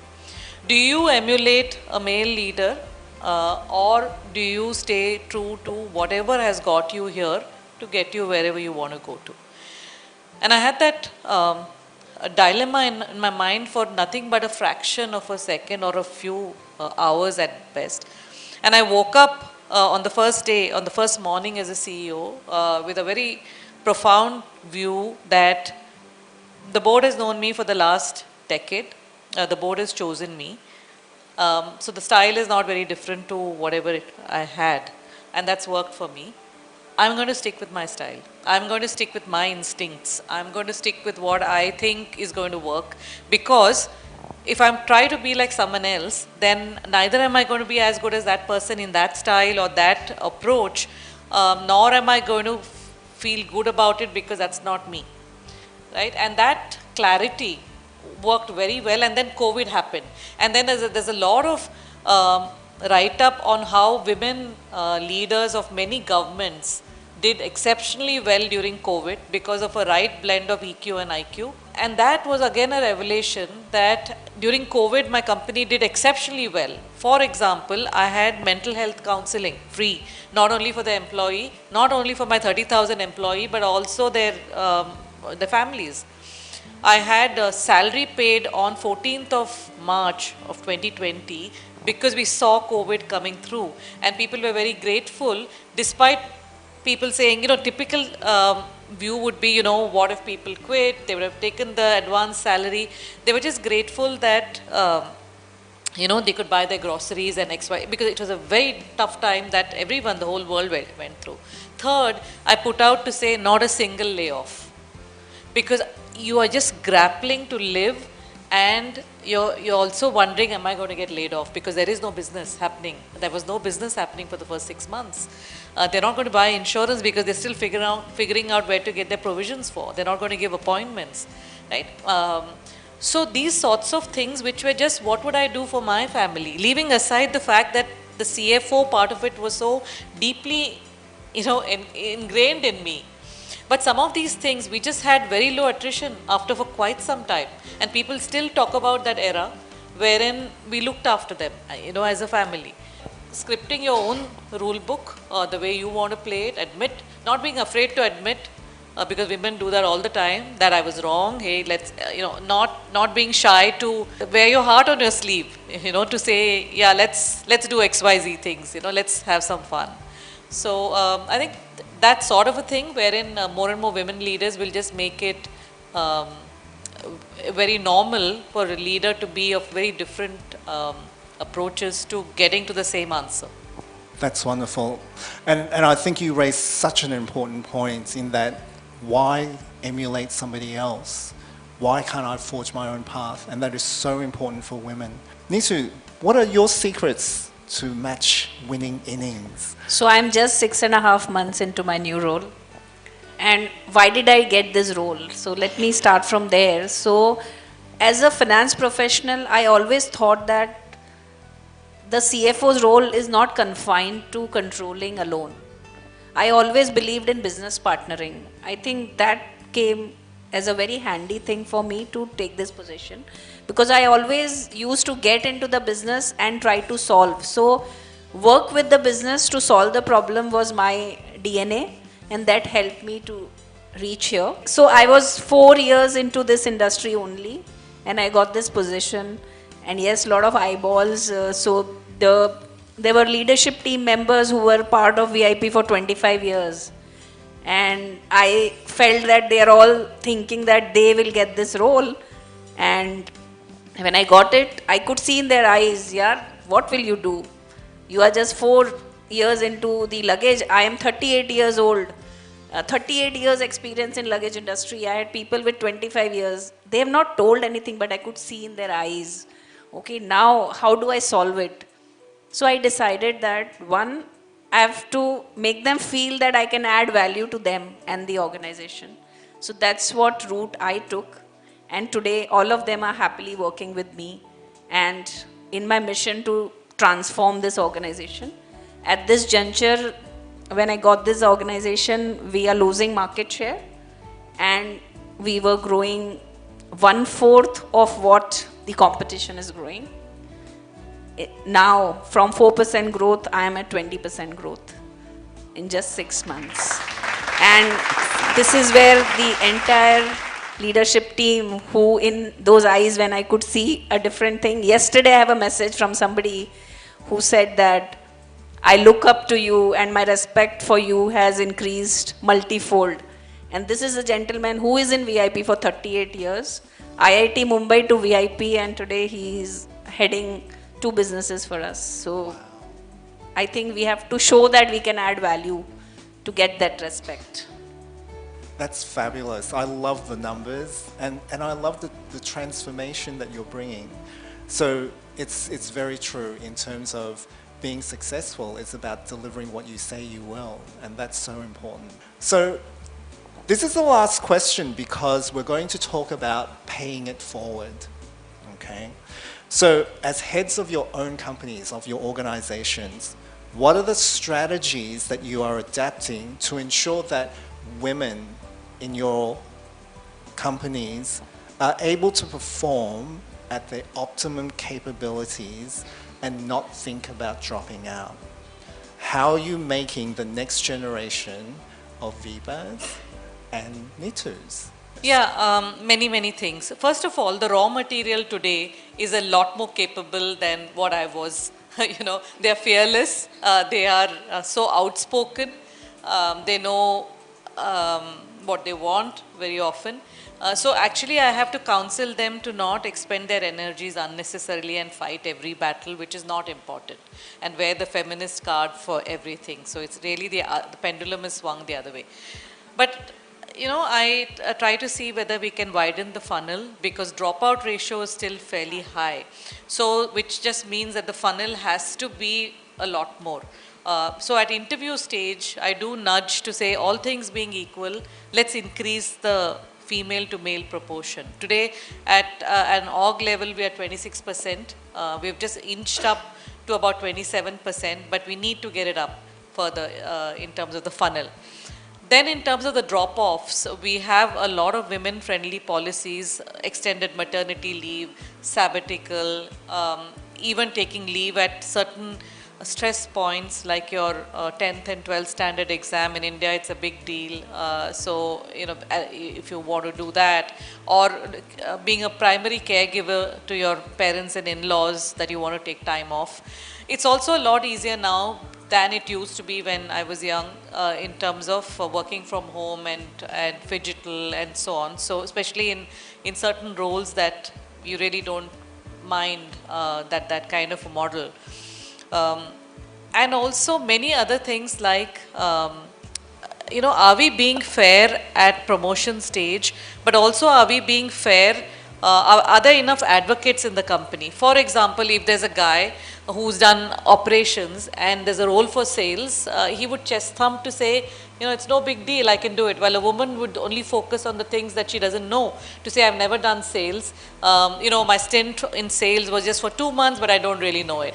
[SPEAKER 4] Do you emulate a male leader, or do you stay true to whatever has got you here to get you wherever you want to go to? And I had that a dilemma in my mind for nothing but a fraction of a second or a few hours at best. And I woke up on the first morning as a CEO with a very profound view that the board has known me for the last decade. The board has chosen me. So the style is not very different to whatever I had, and that's worked for me. I'm going to stick with my style. I'm going to stick with my instincts. I'm going to stick with what I think is going to work, because if I'm trying to be like someone else, then neither am I going to be as good as that person in that style or that approach, nor am I going to feel good about it, because that's not me, right? And that clarity worked very well, and then COVID happened. And then there's a lot of write-up on how women leaders of many governments did exceptionally well during COVID because of a right blend of EQ and IQ. And that was again a revelation that during COVID, my company did exceptionally well. For example, I had mental health counseling free, not only for the employee, not only for my 30,000 employee, but also their families. I had salary paid on 14th of March of 2020 because we saw COVID coming through, and people were very grateful, despite people saying, typical view would be, what if people quit? They would have taken the advance salary. They were just grateful that, they could buy their groceries and XY, because it was a very tough time that everyone, the whole world went through. Third, I put out to say not a single layoff, because you are just grappling to live, and you're also wondering, am I going to get laid off? Because there is no business happening. There was no business happening for the first 6 months. They're not going to buy insurance because they're still figuring out where to get their provisions for. They're not going to give appointments, right? So these sorts of things, which were just, what would I do for my family? Leaving aside the fact that the CFO part of it was so deeply, ingrained in me. But some of these things, we just had very low attrition after for quite some time. And people still talk about that era wherein we looked after them, as a family. Scripting your own rule book, the way you want to play it, not being afraid to admit, because women do that all the time, that I was wrong. Hey, let's, not being shy to wear your heart on your sleeve, to say, yeah, let's do XYZ things, let's have some fun. So I think that sort of a thing wherein more and more women leaders will just make it very normal for a leader to be of very different approaches to getting to the same answer.
[SPEAKER 2] That's wonderful. And I think you raised such an important point in that, why emulate somebody else? Why can't I forge my own path? And that is so important for women. Neetu, what are your secrets to match winning innings?
[SPEAKER 3] So I'm just 6.5 months into my new role. And why did I get this role? So let me start from there. So as a finance professional, I always thought that the CFO's role is not confined to controlling alone. I always believed in business partnering. I think that came as a very handy thing for me to take this position, because I always used to get into the business and try to solve. So work with the business to solve the problem was my DNA, and that helped me to reach here. So I was 4 years into this industry only, and I got this position. And yes, a lot of eyeballs. There were leadership team members who were part of VIP for 25 years. And I felt that they are all thinking that they will get this role. And when I got it, I could see in their eyes, yeah, what will you do? You are just 4 years into the luggage. I am 38 years old. 38 years experience in luggage industry. I had people with 25 years. They have not told anything, but I could see in their eyes. Okay, now how do I solve it? So I decided that one, I have to make them feel that I can add value to them and the organization. So that's what route I took. And today all of them are happily working with me and in my mission to transform this organization. At this juncture, when I got this organization, we are losing market share and we were growing 1/4 of what the competition is growing. Now, from 4% growth, I am at 20% growth in just 6 months. And this is where the entire leadership team, who in those eyes when I could see a different thing. Yesterday I have a message from somebody who said that I look up to you and my respect for you has increased multifold. And this is a gentleman who is in VIP for 38 years, IIT Mumbai to VIP, and today he is heading 2 businesses for us. So I think we have to show that we can add value to get that respect.
[SPEAKER 2] That's fabulous. I love the numbers and I love the transformation that you're bringing. So it's very true in terms of being successful. It's about delivering what you say you will, and that's so important. So this is the last question because we're going to talk about paying it forward, okay? So as heads of your own companies, of your organizations, what are the strategies that you are adapting to ensure that women in your companies are able to perform at their optimum capabilities and not think about dropping out? How are you making the next generation of Vibhas and Neetus?
[SPEAKER 4] Yeah, many things. First of all, the raw material today is a lot more capable than what I was. You know, they are fearless, they are so outspoken, they know what they want very often. So actually I have to counsel them to not expend their energies unnecessarily and fight every battle which is not important, and wear the feminist card for everything. So it's really the pendulum is swung the other way. But you know, I try to see whether we can widen the funnel, because dropout ratio is still fairly high. So which just means that the funnel has to be a lot more. So at interview stage, I do nudge to say, all things being equal, let's increase the female to male proportion. Today at an org level, we are 26%. We've just inched up to about 27%, but we need to get it up further in terms of the funnel. Then in terms of the drop-offs, we have a lot of women-friendly policies, extended maternity leave, sabbatical, even taking leave at certain stress points like your 10th and 12th standard exam. In India, it's a big deal. So, you know, if you want to do that, or being a primary caregiver to your parents and in-laws that you want to take time off. It's also a lot easier now than it used to be when I was young in terms of working from home and phygital and so on. So especially in certain roles that you really don't mind that kind of a model. And also many other things like, you know, are we being fair at promotion stage, but also are we being fair, are there enough advocates in the company? For example, if there's a guy who's done operations and there's a role for sales, he would chest thump to say, you know, it's no big deal, I can do it. While a woman would only focus on the things that she doesn't know, to say, I've never done sales. You know, my stint in sales was just for 2 months, but I don't really know it.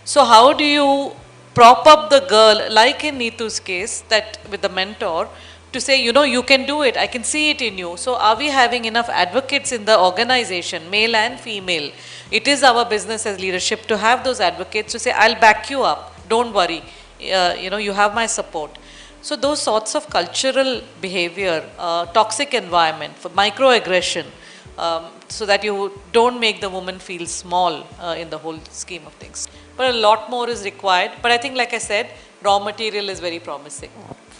[SPEAKER 4] So how do you prop up the girl, like in Neetu's case, that with the mentor, to say, you know, you can do it, I can see it in you. So are we having enough advocates in the organization, male and female? It is our business as leadership to have those advocates to say, I'll back you up, don't worry, you know, you have my support. So those sorts of cultural behavior, toxic environment, for microaggression, so that you don't make the woman feel small in the whole scheme of things. But a lot more is required. But I think, like I said, raw material is very promising.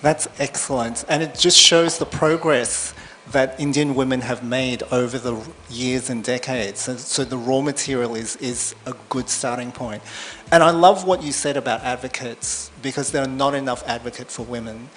[SPEAKER 2] That's excellent. And it just shows the progress that Indian women have made over the years and decades. So the raw material is a good starting point. And I love what you said about advocates, because there are not enough advocates for women.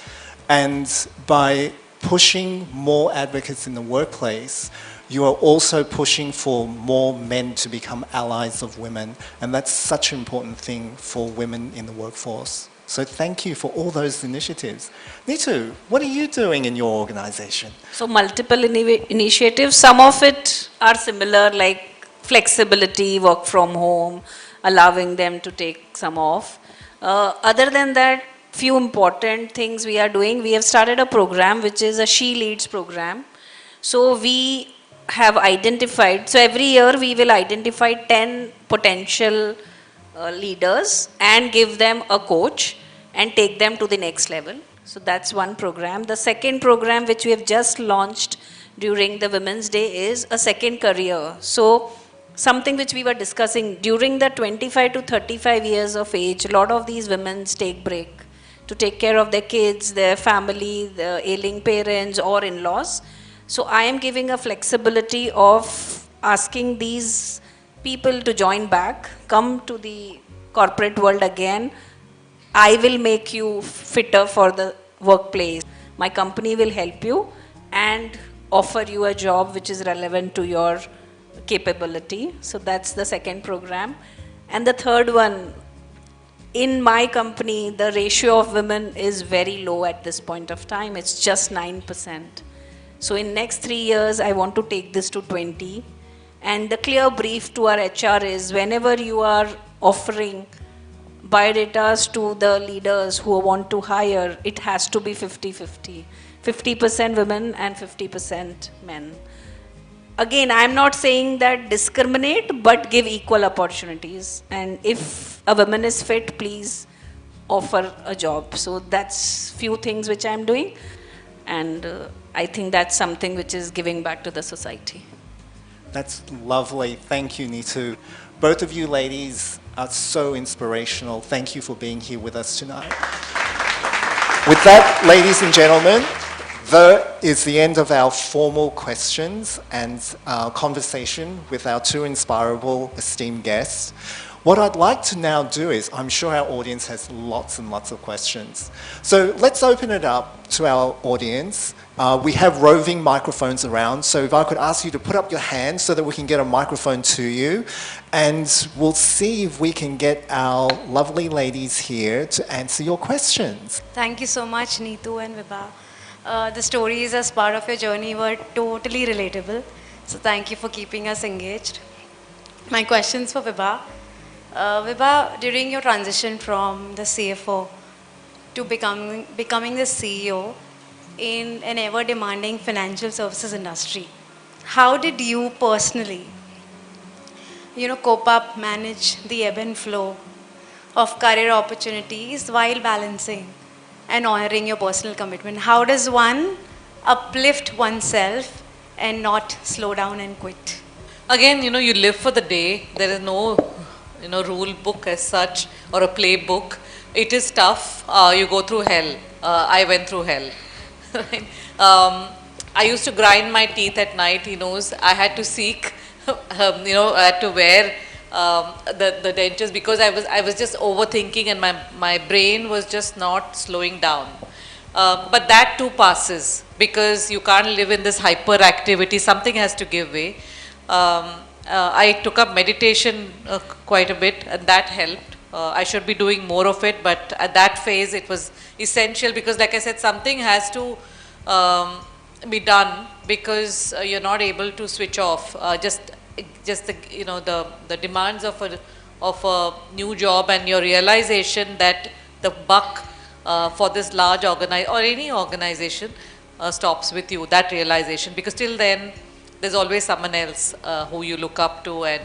[SPEAKER 2] And by pushing more advocates in the workplace, you are also pushing for more men to become allies of women. And that's such an important thing for women in the workforce. So thank you for all those initiatives. Neetu, what are you doing in your organization?
[SPEAKER 3] So multiple initiatives, some of it are similar, like flexibility, work from home, allowing them to take some off. Other than that, few important things we are doing. We have started a program which is a She Leads program. So we have identified, so every year we will identify 10 potential leaders and give them a coach and take them to the next level. So that's one program. The second program which we have just launched during the Women's Day is a second career. So something which we were discussing, during the 25 to 35 years of age, a lot of these women take break to take care of their kids, their family, the ailing parents or in-laws. So I am giving a flexibility of asking these people to join back, come to the corporate world again. I will make you fitter for the workplace. My company will help you and offer you a job which is relevant to your capability. So that's the second program. And the third one, in my company, the ratio of women is very low at this point of time. It's just 9%. So in next 3 years, I want to take this to 20. And the clear brief to our HR is, whenever you are offering biodatas to the leaders who want to hire, it has to be 50-50. 50% women and 50% men. Again, I'm not saying that discriminate, but give equal opportunities. And if a woman is fit, please offer a job. So that's few things which I'm doing. And I think that's something which is giving back to the society.
[SPEAKER 2] That's lovely. Thank you, Neetu. Both of you ladies are so inspirational. Thank you for being here with us tonight. With that, ladies and gentlemen, that is the end of our formal questions and conversation with our two inspirable, esteemed guests. What I'd like to now do is, I'm sure our audience has lots and lots of questions. So let's open it up to our audience. We have roving microphones around, so if I could ask you to put up your hand so that we can get a microphone to you, and we'll see if we can get our lovely ladies here to answer your questions.
[SPEAKER 9] Thank you so much, Neetu and Vibha. The stories as part of your journey were totally relatable, so thank you for keeping us engaged. My questions for Vibha. Vibha, during your transition from the CFO to becoming the CEO in an ever-demanding financial services industry, how did you personally, cope up, manage the ebb and flow of career opportunities while balancing and honoring your personal commitment? How does one uplift oneself and not slow down and quit?
[SPEAKER 4] Again, you live for the day. There is no, rule book as such or a playbook. It is tough. You go through hell. I went through hell. I used to grind my teeth at night. He knows I had to seek, I had to wear the dentures because I was just overthinking and my brain was just not slowing down. But that too passes because you can't live in this hyperactivity. Something has to give way. I took up meditation quite a bit and that helped. I should be doing more of it, but at that phase it was essential because, like I said, something has to be done because you're not able to switch off. Just the demands of a new job and your realization that the buck for this large or any organization stops with you, that realization, because till then there's always someone else who you look up to and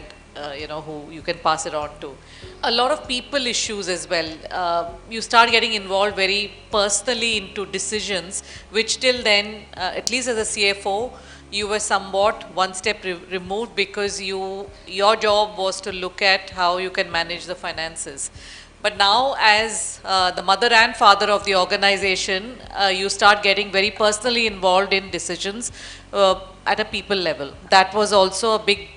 [SPEAKER 4] who you can pass it on to. A lot of people issues as well. You start getting involved very personally into decisions, which till then, at least as a CFO, you were somewhat one step removed, because your job was to look at how you can manage the finances. But now, as the mother and father of the organization, you start getting very personally involved in decisions at a people level. That was also a big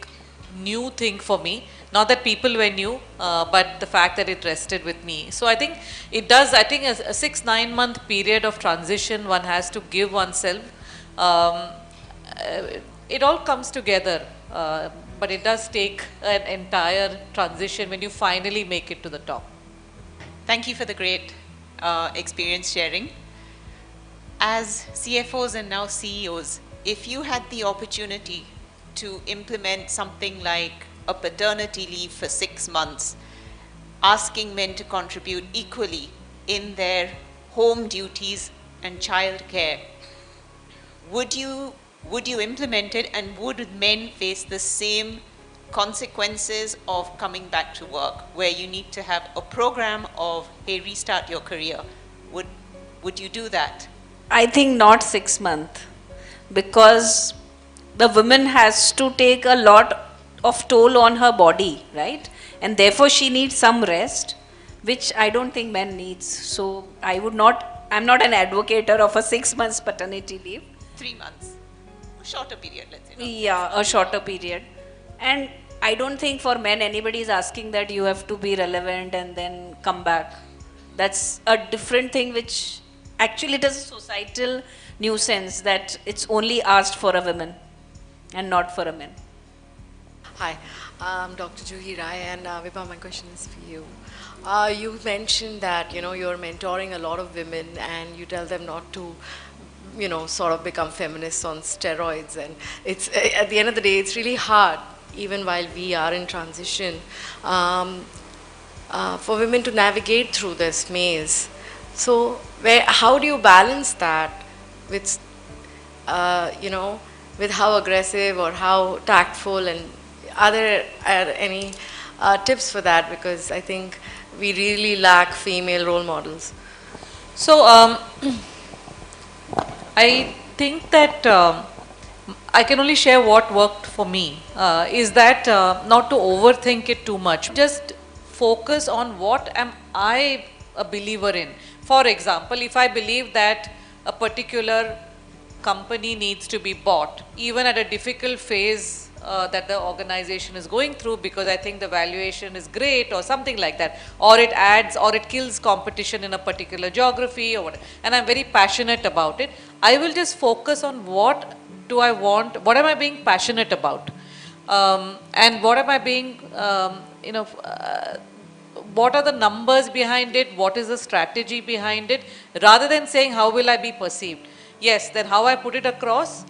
[SPEAKER 4] new thing for me. Not that people were new, but the fact that it rested with me. So I think it does, I think a 6-9 month period of transition one has to give oneself. It all comes together, but it does take an entire transition when you finally make it to the top.
[SPEAKER 10] Thank you for the great experience sharing. As CFOs and now CEOs, if you had the opportunity to implement something like a paternity leave for 6 months, asking men to contribute equally in their home duties and child care, would you implement it, and would men face the same consequences of coming back to work, where you need to have a program of, hey, restart your career? Would you do that?
[SPEAKER 3] I think not 6 months, because the woman has to take a lot of toll on her body, right? And therefore she needs some rest, which I don't think men needs. So I'm not an advocate of a 6 months paternity leave.
[SPEAKER 10] 3 months, a shorter period, let's say.
[SPEAKER 3] Yeah, a shorter period. And I don't think for men anybody is asking that you have to be relevant and then come back. That's a different thing, which actually it is a societal nuisance that it's only asked for a woman and not for a man.
[SPEAKER 11] Hi, I'm Dr. Juhi Rai, and Vibha, my question is for you. You mentioned that you're mentoring a lot of women, and you tell them not to sort of become feminists on steroids, and it's at the end of the day it's really hard, even while we are in transition, for women to navigate through this maze. So how do you balance that with with how aggressive or how tactful, and are there any tips for that? Because I think we really lack female role models.
[SPEAKER 4] So I think that I can only share what worked for me, is that not to overthink it too much. Just focus on what am I a believer in. For example, if I believe that a particular company needs to be bought, even at a difficult phase that the organization is going through, because I think the valuation is great or something like that, or it adds or it kills competition in a particular geography or whatever, and I'm very passionate about it, I will just focus on what do I want, what am I being passionate about, and what am I being, what are the numbers behind it, what is the strategy behind it, rather than saying how will I be perceived. Yes, then how I put it across,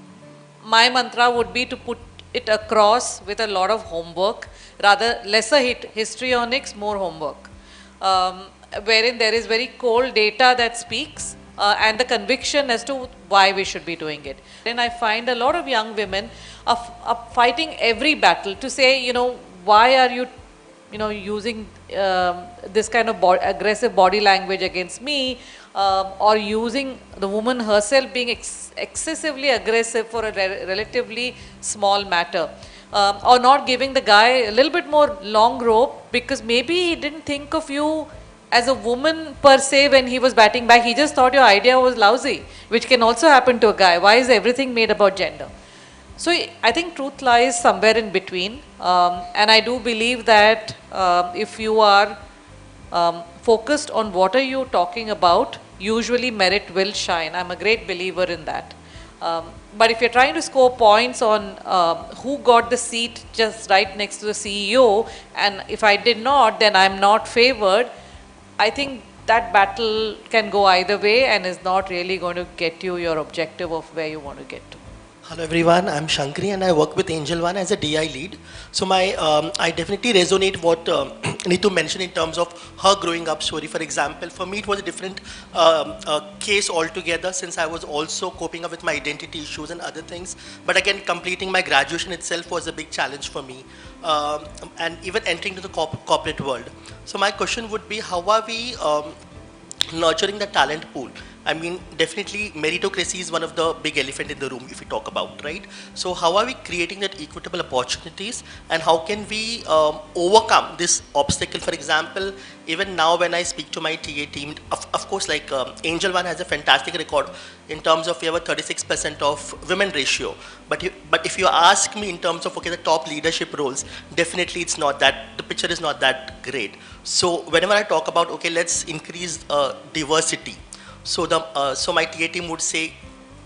[SPEAKER 4] my mantra would be to put it across with a lot of homework, rather lesser histrionics, more homework, wherein there is very cold data that speaks and the conviction as to why we should be doing it. Then I find a lot of young women are fighting every battle to say, why are you using this kind of aggressive body language against me, or using the woman herself being excessively aggressive for a relatively small matter, or not giving the guy a little bit more long rope because maybe he didn't think of you as a woman per se when he was batting back. He just thought your idea was lousy, which can also happen to a guy. Why is everything made about gender? So I think truth lies somewhere in between, and I do believe that if you are focused on what are you talking about, usually merit will shine. I'm a great believer in that. But if you're trying to score points on who got the seat just right next to the CEO, and if I did not, then I'm not favored, I think that battle can go either way and is not really going to get you your objective of where you want to get to.
[SPEAKER 12] Hello everyone, I'm Shankari and I work with Angel One as a DI lead. So I definitely resonate what Neetu mentioned in terms of her growing up story. For example, for me it was a different case altogether since I was also coping up with my identity issues and other things. But again, completing my graduation itself was a big challenge for me, and even entering to the corporate world. So my question would be, how are we nurturing the talent pool? I mean, definitely meritocracy is one of the big elephant in the room if we talk about, right? So how are we creating that equitable opportunities and how can we overcome this obstacle? For example, even now when I speak to my TA team, of course, like Angel One has a fantastic record in terms of we have a 36% of women ratio. But if you ask me in terms of, okay, the top leadership roles, definitely it's not that, the picture is not that great. So whenever I talk about, okay, let's increase diversity, so my TA team would say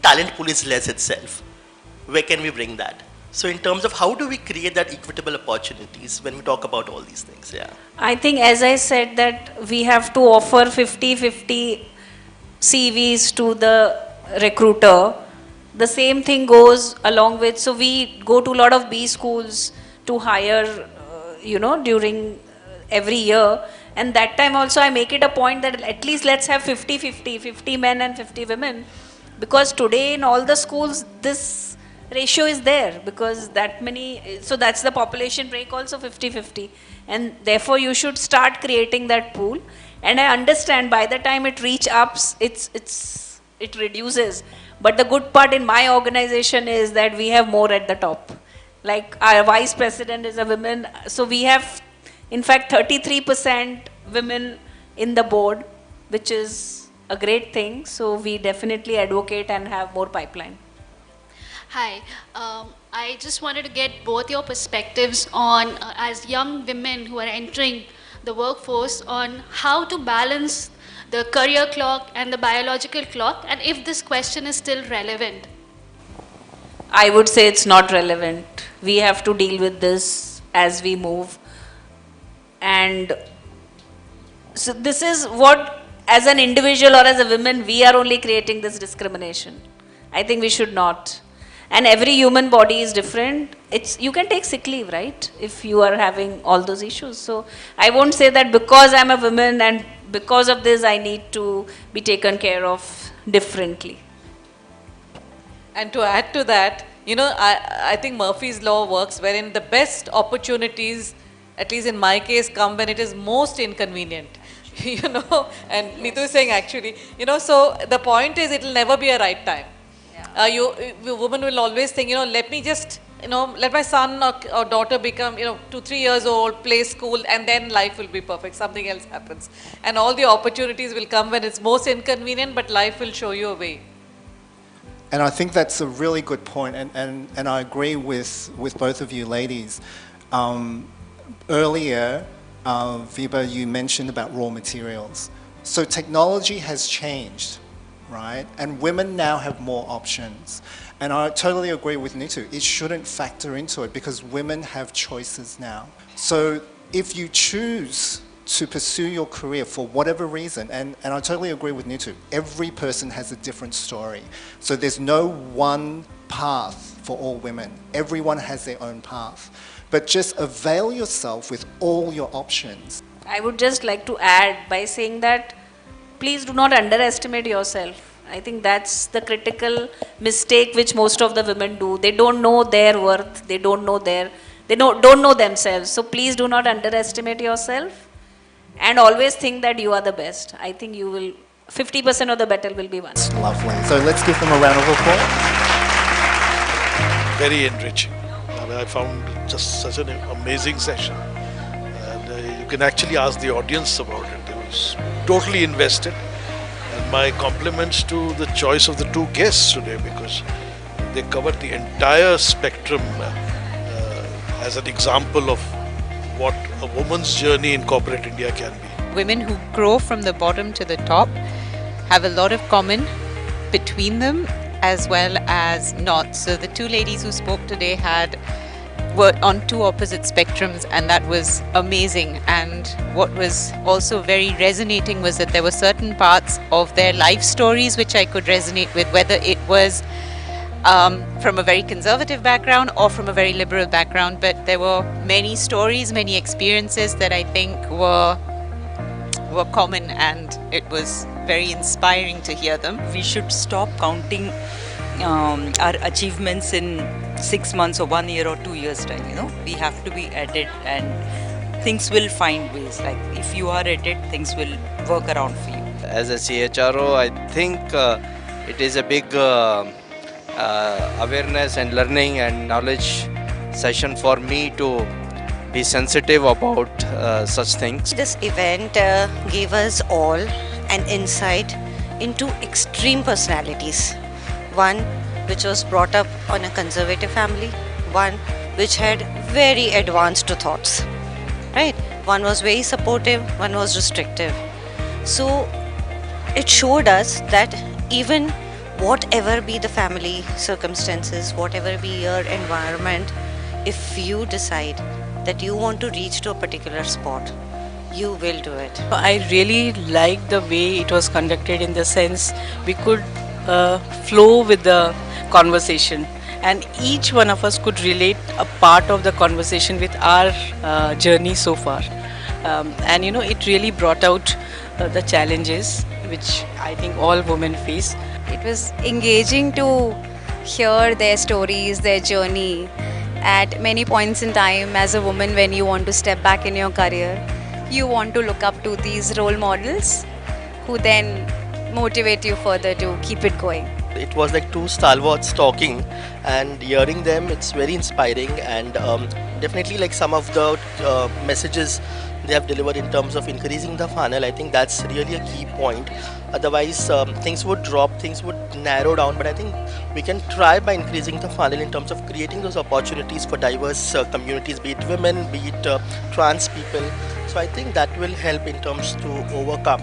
[SPEAKER 12] talent pool is less itself. Where can we bring that? So in terms of how do we create that equitable opportunities when we talk about all these things, yeah.
[SPEAKER 3] I think as I said that we have to offer 50-50 CVs to the recruiter. The same thing goes along with, so we go to a lot of B schools to hire, during every year. And that time also I make it a point that at least let's have 50-50, 50 men and 50 women. Because today in all the schools, this ratio is there because that many, so that's the population break also 50-50. And therefore you should start creating that pool. And I understand by the time it reach ups, it reduces. But the good part in my organization is that we have more at the top. Like our vice president is a woman, so we have in fact 33% women in the board, which is a great thing. So we definitely advocate and have more pipeline.
[SPEAKER 13] Hi, I just wanted to get both your perspectives on, as young women who are entering the workforce, on how to balance the career clock and the biological clock, and if this question is still relevant.
[SPEAKER 3] I would say it's not relevant. We have to deal with this as we move. And so this is what, as an individual or as a woman, we are only creating this discrimination. I think we should not. And every human body is different. You can take sick leave, right? If you are having all those issues. So I won't say that because I'm a woman and because of this I need to be taken care of differently.
[SPEAKER 4] And to add to that, I think Murphy's Law works wherein the best opportunities, at least in my case, come when it is most inconvenient. And Neetu is saying actually, so the point is it will never be a right time. Yeah. The woman will always think, let me just, let my son or daughter become, 2-3 years old, play school, and then life will be perfect. Something else happens. And all the opportunities will come when it's most inconvenient, but life will show you a way.
[SPEAKER 2] And I think that's a really good point, and I agree with both of you ladies. Earlier, Vibha, you mentioned about raw materials. So technology has changed, right? And women now have more options. And I totally agree with Neetu. It shouldn't factor into it because women have choices now. So if you choose to pursue your career for whatever reason, and I totally agree with Neetu, every person has a different story. So there's no one path for all women. Everyone has their own path. But just avail yourself with all your options.
[SPEAKER 3] I would just like to add by saying that please do not underestimate yourself. I think that's the critical mistake which most of the women do. They don't know their worth. They don't know don't know themselves. So please do not underestimate yourself. And always think that you are the best. I think you will, 50% of the battle will be won.
[SPEAKER 2] Lovely. So let's give them a round of applause.
[SPEAKER 6] Very enriching. I found just such an amazing session. And you can actually ask the audience about it. They was totally invested. And my compliments to the choice of the two guests today because they covered the entire spectrum as an example of what a woman's journey in corporate India can be.
[SPEAKER 10] Women who grow from the bottom to the top have a lot of common between them as well as not. So the two ladies who spoke today were on two opposite spectrums, and that was amazing. And what was also very resonating was that there were certain parts of their life stories which I could resonate with, whether it was from a very conservative background or from a very liberal background, but there were many stories, many experiences that I think were common, and it was very inspiring to hear them.
[SPEAKER 14] We should stop counting our achievements in 6 months or 1 year or 2 years time. We have to be at it, and things will find ways. Like if you are at it, things will work around for you.
[SPEAKER 15] As a CHRO, I think it is a big awareness and learning and knowledge session for me to be sensitive about such things.
[SPEAKER 16] This event gave us all an insight into extreme personalities. One which was brought up on a conservative family, one which had very advanced thoughts, right? One was very supportive, one was restrictive. So it showed us that even whatever be the family circumstances, whatever be your environment, if you decide that you want to reach to a particular spot, you will do it.
[SPEAKER 14] I really liked the way it was conducted, in the sense we could flow with the conversation, and each one of us could relate a part of the conversation with our journey so far. And it really brought out the challenges which I think all women face.
[SPEAKER 9] It was engaging to hear their stories, their journey. At many points in time, as a woman, when you want to step back in your career, you want to look up to these role models who then motivate you further to keep it going.
[SPEAKER 12] It was like two stalwarts talking, and hearing them, it's very inspiring, and definitely like some of the messages they have delivered in terms of increasing the funnel. I think that's really a key point. Otherwise, things would drop, things would narrow down, but I think we can try by increasing the funnel in terms of creating those opportunities for diverse communities, be it women, be it trans people. So I think that will help in terms to overcome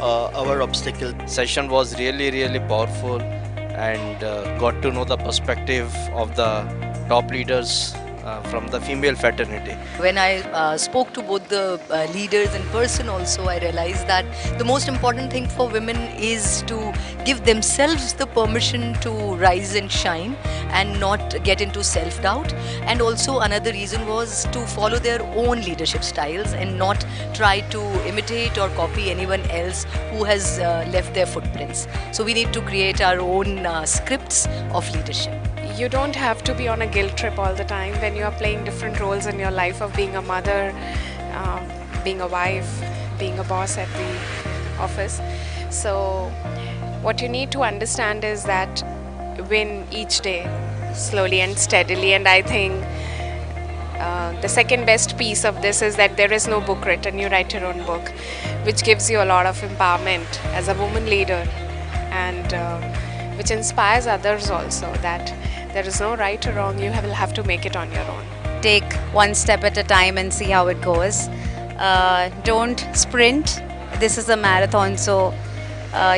[SPEAKER 12] our obstacle.
[SPEAKER 15] Session was really powerful, and got to know the perspective of the top leaders from the female fraternity.
[SPEAKER 17] When I spoke to both the leaders in person also, I realized that the most important thing for women is to give themselves the permission to rise and shine and not get into self-doubt. And also another reason was to follow their own leadership styles and not try to imitate or copy anyone else who has left their footprints. So we need to create our own scripts of leadership.
[SPEAKER 18] You don't have to be on a guilt trip all the time when you are playing different roles in your life of being a mother, being a wife, being a boss at the office. So what you need to understand is that win each day slowly and steadily. And I think the second best piece of this is that there is no book written. You write your own book, which gives you a lot of empowerment as a woman leader, and which inspires others also, that there is no right or wrong. You will have to make it on your own.
[SPEAKER 9] Take one step at a time and see how it goes. Don't sprint. This is a marathon, so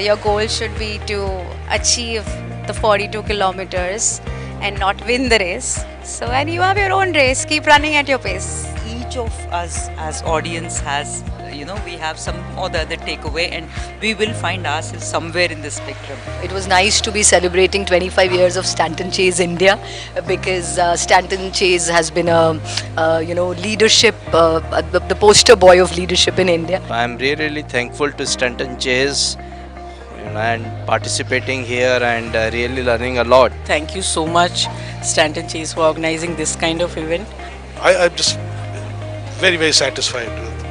[SPEAKER 9] your goal should be to achieve the 42 kilometers and not win the race. So, and you have your own race. Keep running at your pace.
[SPEAKER 14] Each of us as audience has, we have some or the other takeaway, and we will find ourselves somewhere in the spectrum.
[SPEAKER 17] It was nice to be celebrating 25 years of Stanton Chase India, because Stanton Chase has been a leadership, the poster boy of leadership in India.
[SPEAKER 15] I am really thankful to Stanton Chase and participating here, and really learning a lot.
[SPEAKER 14] Thank you so much, Stanton Chase, for organizing this kind of event.
[SPEAKER 6] I'm just very satisfied with